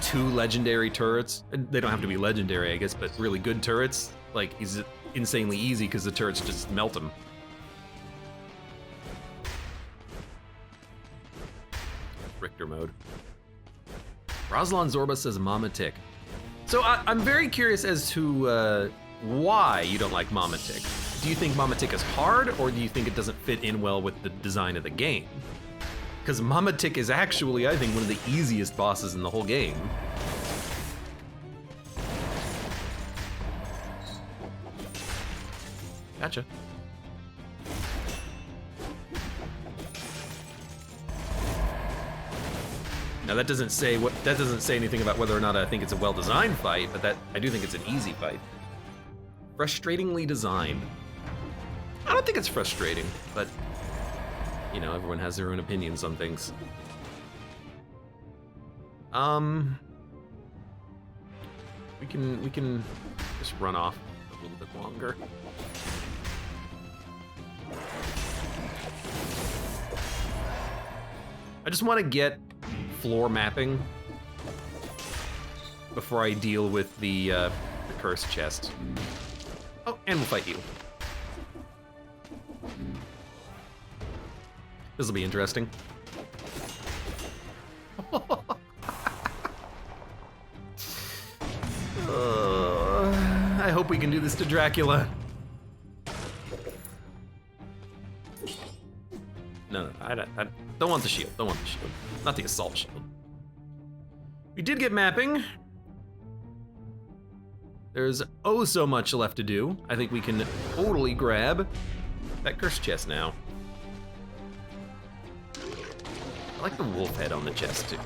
2 legendary turrets, they don't have to be legendary, I guess, but really good turrets, like, he's insanely easy because the turrets just melt him. Richter mode. Roslan Zorba says Mama Tick. So I'm very curious as to why you don't like Mama Tick. Do you think Mama Tick is hard, or do you think it doesn't fit in well with the design of the game? Because Mama Tick is actually, I think, one of the easiest bosses in the whole game. Gotcha. Now that doesn't say anything about whether or not I think it's a well-designed fight, but I do think it's an easy fight. Frustratingly designed. I don't think it's frustrating, but you know, everyone has their own opinions on things. We can just run off a little bit longer. I just want to get floor mapping before I deal with the cursed chest. Oh, and we'll fight you. This will be interesting. I hope we can do this to Dracula. No, I don't want the shield. Don't want the shield. Not the assault shield. We did get mapping. There's oh so much left to do. I think we can totally grab that cursed chest now. I like the wolf head on the chest too.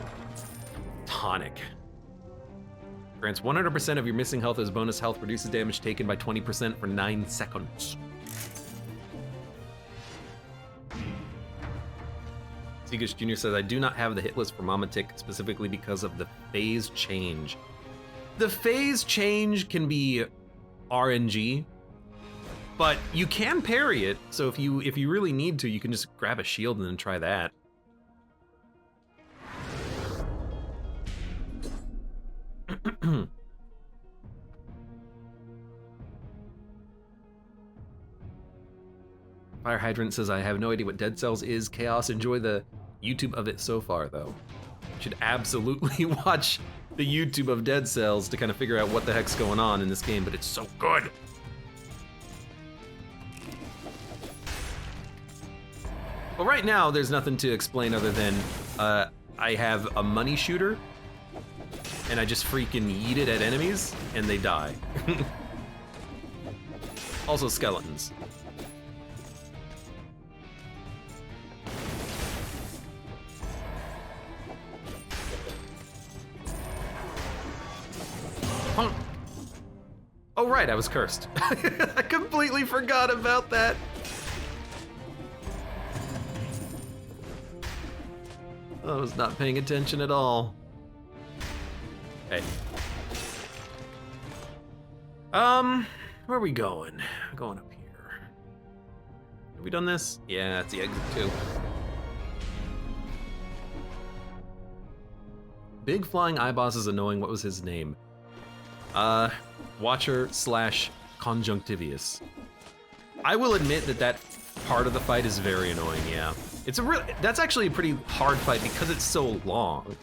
Tonic. Grants 100% of your missing health as bonus health, reduces damage taken by 20% for 9 seconds. Seagish Jr. says, I do not have the hit list for Mama Tick specifically because of the phase change. The phase change can be RNG, but you can parry it, so if you really need to, you can just grab a shield and then try that. Fire Hydrant says, I have no idea what Dead Cells is. Chaos, enjoy the YouTube of it so far, though. You should absolutely watch the YouTube of Dead Cells to kind of figure out what the heck's going on in this game, but it's so good. Well, right now, there's nothing to explain other than I have a money shooter, and I just freaking yeet it at enemies, and they die. Also skeletons. Oh right, I was cursed. I completely forgot about that. I was not paying attention at all. Hey. Where are we going? I'm going up here. Have we done this? Yeah, that's the exit too. Big flying eye boss is annoying. What was his name? Watcher / Conjunctivius. I will admit that part of the fight is very annoying, yeah. That's actually a pretty hard fight because it's so long.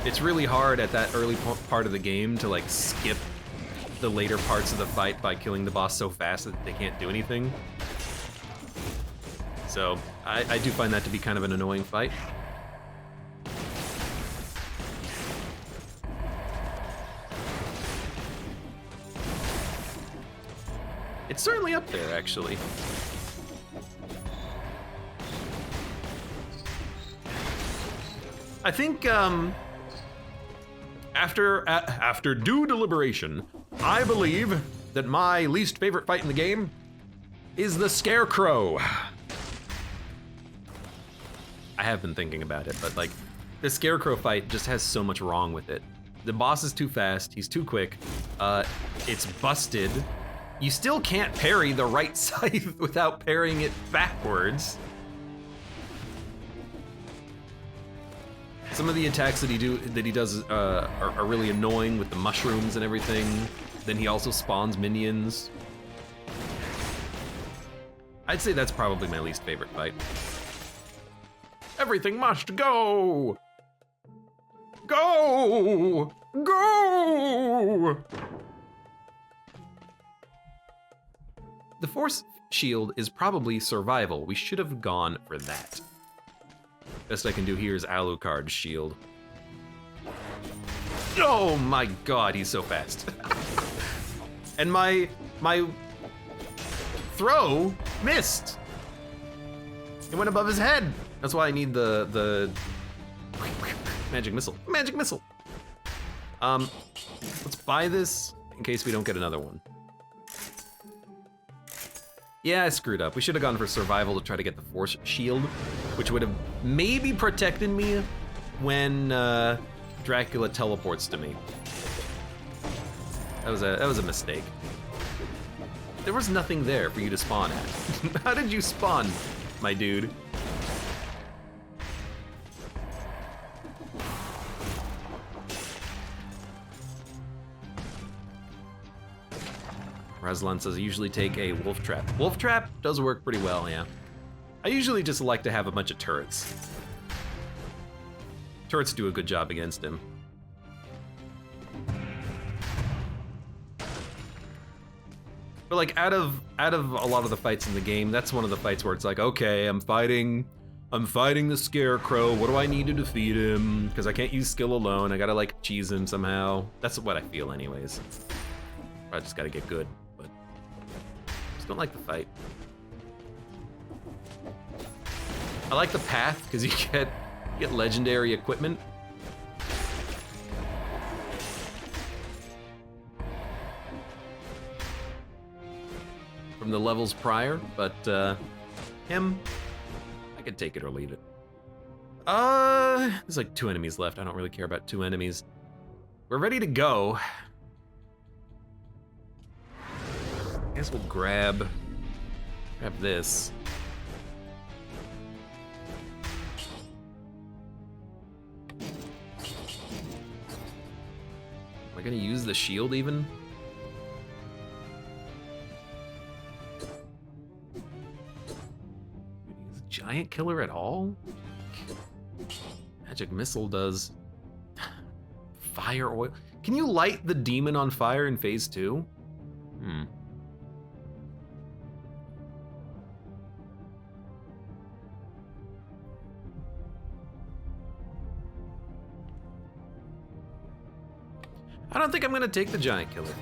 It's really hard at that early part of the game to like skip the later parts of the fight by killing the boss so fast that they can't do anything. So I do find that to be kind of an annoying fight. It's certainly up there, actually. I think after due deliberation, I believe that my least favorite fight in the game is the Scarecrow. I have been thinking about it, but like, the Scarecrow fight just has so much wrong with it. The boss is too fast, he's too quick, it's busted. You still can't parry the right scythe without parrying it backwards. Some of the attacks that he does are really annoying with the mushrooms and everything. Then he also spawns minions. I'd say that's probably my least favorite fight. Everything must go! Go! Go! The force shield is probably survival. We should have gone for that. Best I can do here is Alucard's shield. Oh my god, he's so fast. And my throw missed. It went above his head. That's why I need the magic missile. Magic missile. Let's buy this in case we don't get another one. Yeah, I screwed up. We should have gone for survival to try to get the force shield, which would have maybe protected me when Dracula teleports to me. That was a mistake. There was nothing there for you to spawn at. How did you spawn, my dude? Razlan says I usually take a wolf trap. Wolf trap does work pretty well, yeah. I usually just like to have a bunch of turrets. Turrets do a good job against him. But like out of a lot of the fights in the game, that's one of the fights where it's like, okay, I'm fighting the Scarecrow. What do I need to defeat him? Because I can't use skill alone. I gotta like cheese him somehow. That's what I feel anyways. I just gotta get good, but I just don't like the fight. I like the path because you get legendary equipment. From the levels prior, but him, I could take it or leave it. There's like 2 enemies left. I don't really care about 2 enemies. We're ready to go. I guess we'll grab this. Am I gonna use the shield even? Giant killer at all? Magic missile does fire oil. Can you light the demon on fire in phase 2? I don't think I'm gonna take the giant killer.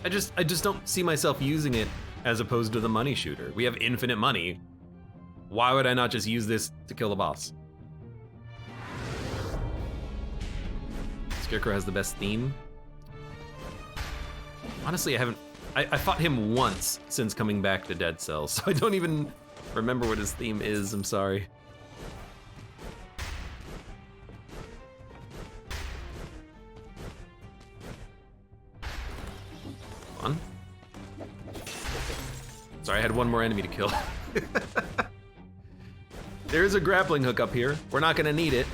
I just don't see myself using it as opposed to the money shooter. We have infinite money. Why would I not just use this to kill the boss? Scarecrow has the best theme. Honestly, I fought him once since coming back to Dead Cells, so I don't even remember what his theme is, I'm sorry. Sorry, I had one more enemy to kill. There's a grappling hook up here. We're not gonna need it.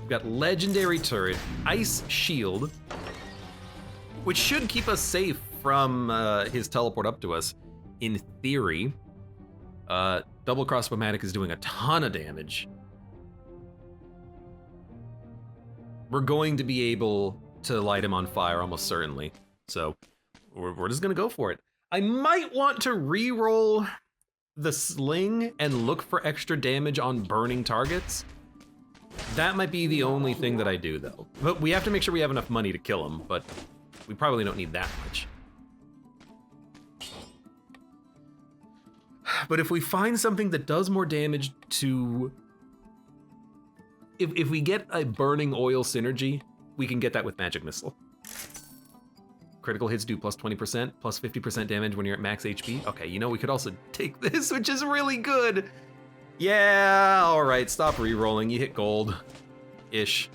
We've got legendary turret, ice shield, which should keep us safe from his teleport up to us, in theory. Double crossbow-matic is doing a ton of damage. We're going to be able to light him on fire almost certainly. So we're just gonna go for it. I might want to re-roll the sling and look for extra damage on burning targets. That might be the only thing that I do though. But we have to make sure we have enough money to kill him, but we probably don't need that much. But if we find something that does more damage to... If we get a burning oil synergy, we can get that with Magic Missile. Critical hits do plus 20%, plus 50% damage when you're at max HP. Okay, you know, we could also take this, which is really good. Yeah, all right, stop re-rolling. You hit gold-ish.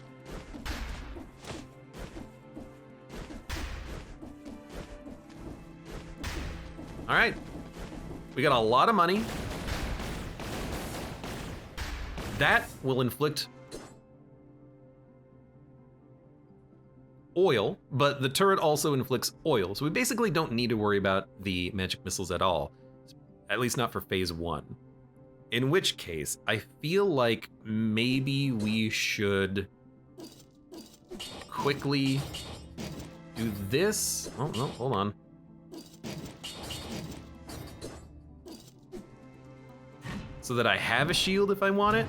All right, we got a lot of money. That will inflict oil, but the turret also inflicts oil, so we basically don't need to worry about the magic missiles at all, at least not for phase 1. In which case, I feel like maybe we should quickly do this. Oh, no, hold on. So that I have a shield if I want it.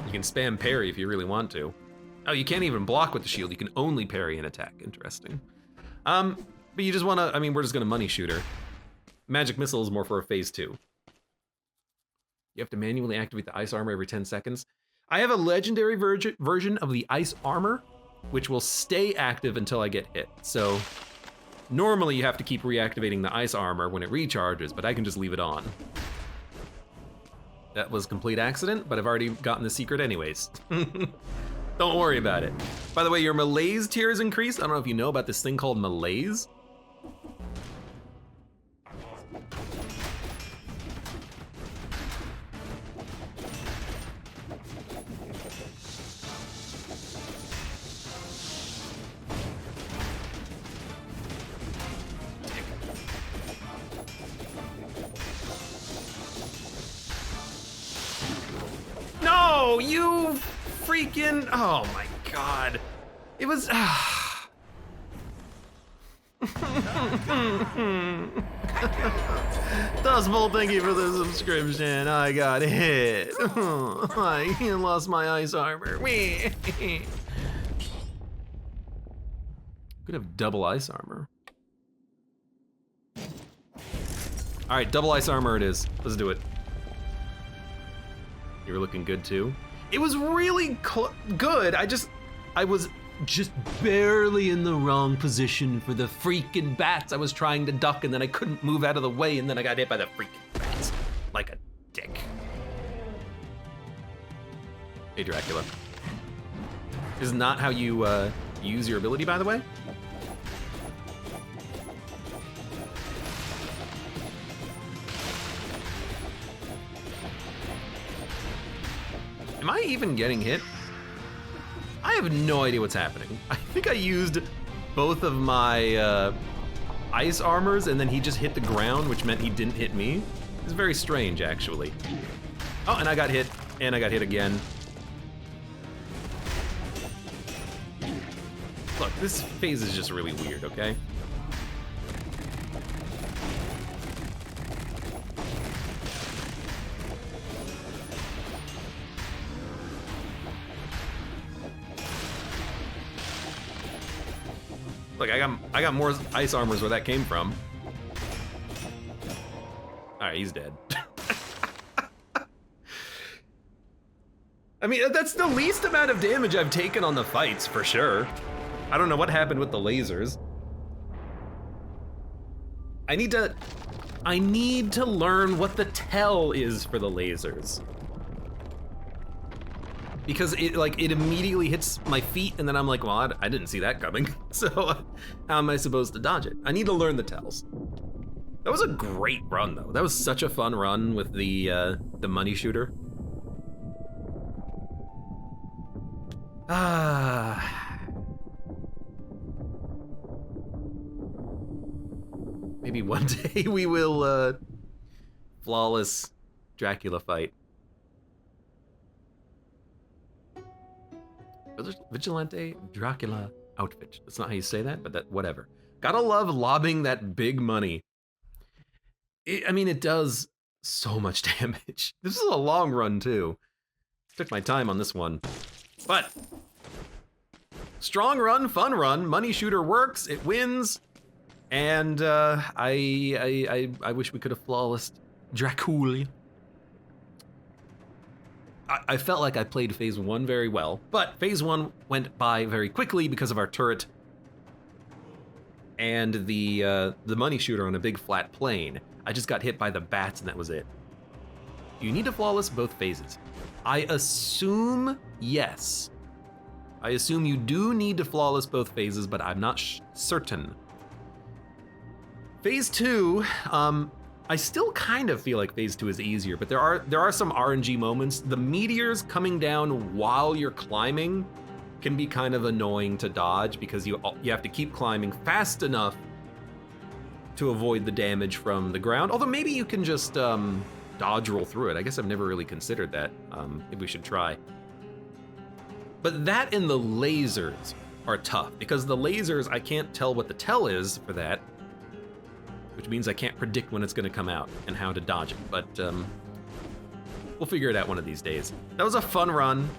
You can spam parry if you really want to. Oh, you can't even block with the shield. You can only parry an attack. Interesting. But you just wanna, I mean, we're just gonna money shoot her. Magic missile is more for a phase 2. You have to manually activate the ice armor every 10 seconds. I have a legendary version of the ice armor, which will stay active until I get hit. So normally you have to keep reactivating the ice armor when it recharges, but I can just leave it on. That was complete accident, but I've already gotten the secret anyways. Don't worry about it. By the way, your malaise tier is increased. I don't know if you know about this thing called malaise. No, you freaking, oh my God. It was, Dustbolt, thank you for the subscription. I got hit. I lost my ice armor. Could have double ice armor. All right, double ice armor it is. Let's do it. You were looking good too. It was really good. I was just barely in the wrong position for the freaking bats I was trying to duck, and then I couldn't move out of the way, and then I got hit by the freaking bats like a dick. Hey, Dracula. This is not how you use your ability, by the way. Am I even getting hit? I have no idea what's happening. I think I used both of my ice armors and then he just hit the ground, which meant he didn't hit me. It's very strange, actually. Oh, and I got hit, and I got hit again. Look, this phase is just really weird, okay? Look, I got more ice armors where that came from. All right, he's dead. I mean, that's the least amount of damage I've taken on the fights, for sure. I don't know what happened with the lasers. I need to learn what the tell is for the lasers. Because it immediately hits my feet, and then I'm like, well, I didn't see that coming. So how am I supposed to dodge it? I need to learn the tells. That was a great run, though. That was such a fun run with the money shooter. Maybe one day we will flawless Dracula fight. Vigilante Dracula outfit. That's not how you say that, but that whatever. Gotta love lobbing that big money. I mean, it does so much damage. This is a long run too. Took my time on this one, but strong run, fun run. Money shooter works. It wins, and I wish we could have flawless Dracula. I felt like I played phase 1 very well, but phase 1 went by very quickly because of our turret and the money shooter on a big flat plane. I just got hit by the bats and that was it. You need to flawless both phases. I assume yes. I assume you do need to flawless both phases, but I'm not certain. Phase 2, I still kind of feel like phase 2 is easier, but there are some RNG moments. The meteors coming down while you're climbing can be kind of annoying to dodge because you have to keep climbing fast enough to avoid the damage from the ground. Although maybe you can just dodge roll through it. I guess I've never really considered that. Maybe we should try. But that and the lasers are tough because the lasers, I can't tell what the tell is for that, which means I can't predict when it's going to come out and how to dodge it. But we'll figure it out one of these days. That was a fun run.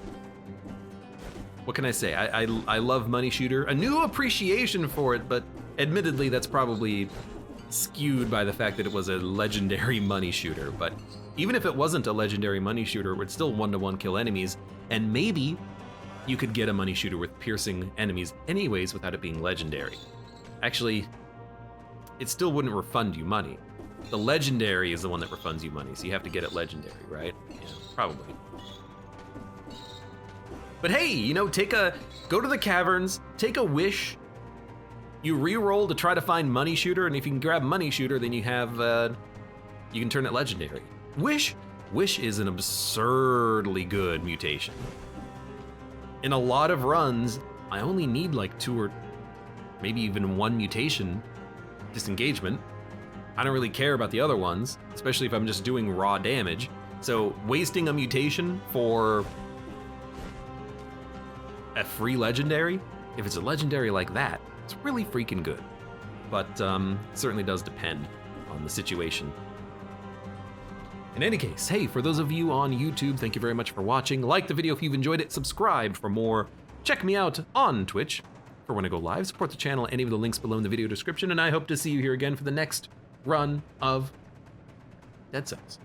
What can I say? I love Money Shooter. A new appreciation for it, but admittedly, that's probably skewed by the fact that it was a legendary Money Shooter. But even if it wasn't a legendary Money Shooter, it would still one-to-one kill enemies, and maybe you could get a Money Shooter with piercing enemies anyways without it being legendary. Actually, it still wouldn't refund you money. The legendary is the one that refunds you money, so you have to get it legendary, right? Yeah, probably. But hey, you know, go to the caverns, take a wish, you re-roll to try to find Money Shooter, and if you can grab Money Shooter, then you have, you can turn it legendary. Wish is an absurdly good mutation. In a lot of runs, I only need like 2 or maybe even 1 mutation disengagement. I don't really care about the other ones, especially if I'm just doing raw damage. So wasting a mutation for a free legendary, if it's a legendary like that, it's really freaking good. But certainly does depend on the situation. In any case, hey, for those of you on YouTube, thank you very much for watching. Like the video if you've enjoyed it, subscribe for more. Check me out on Twitch for when I go live. Support the channel, any of the links below in the video description, and I hope to see you here again for the next run of Dead Cells.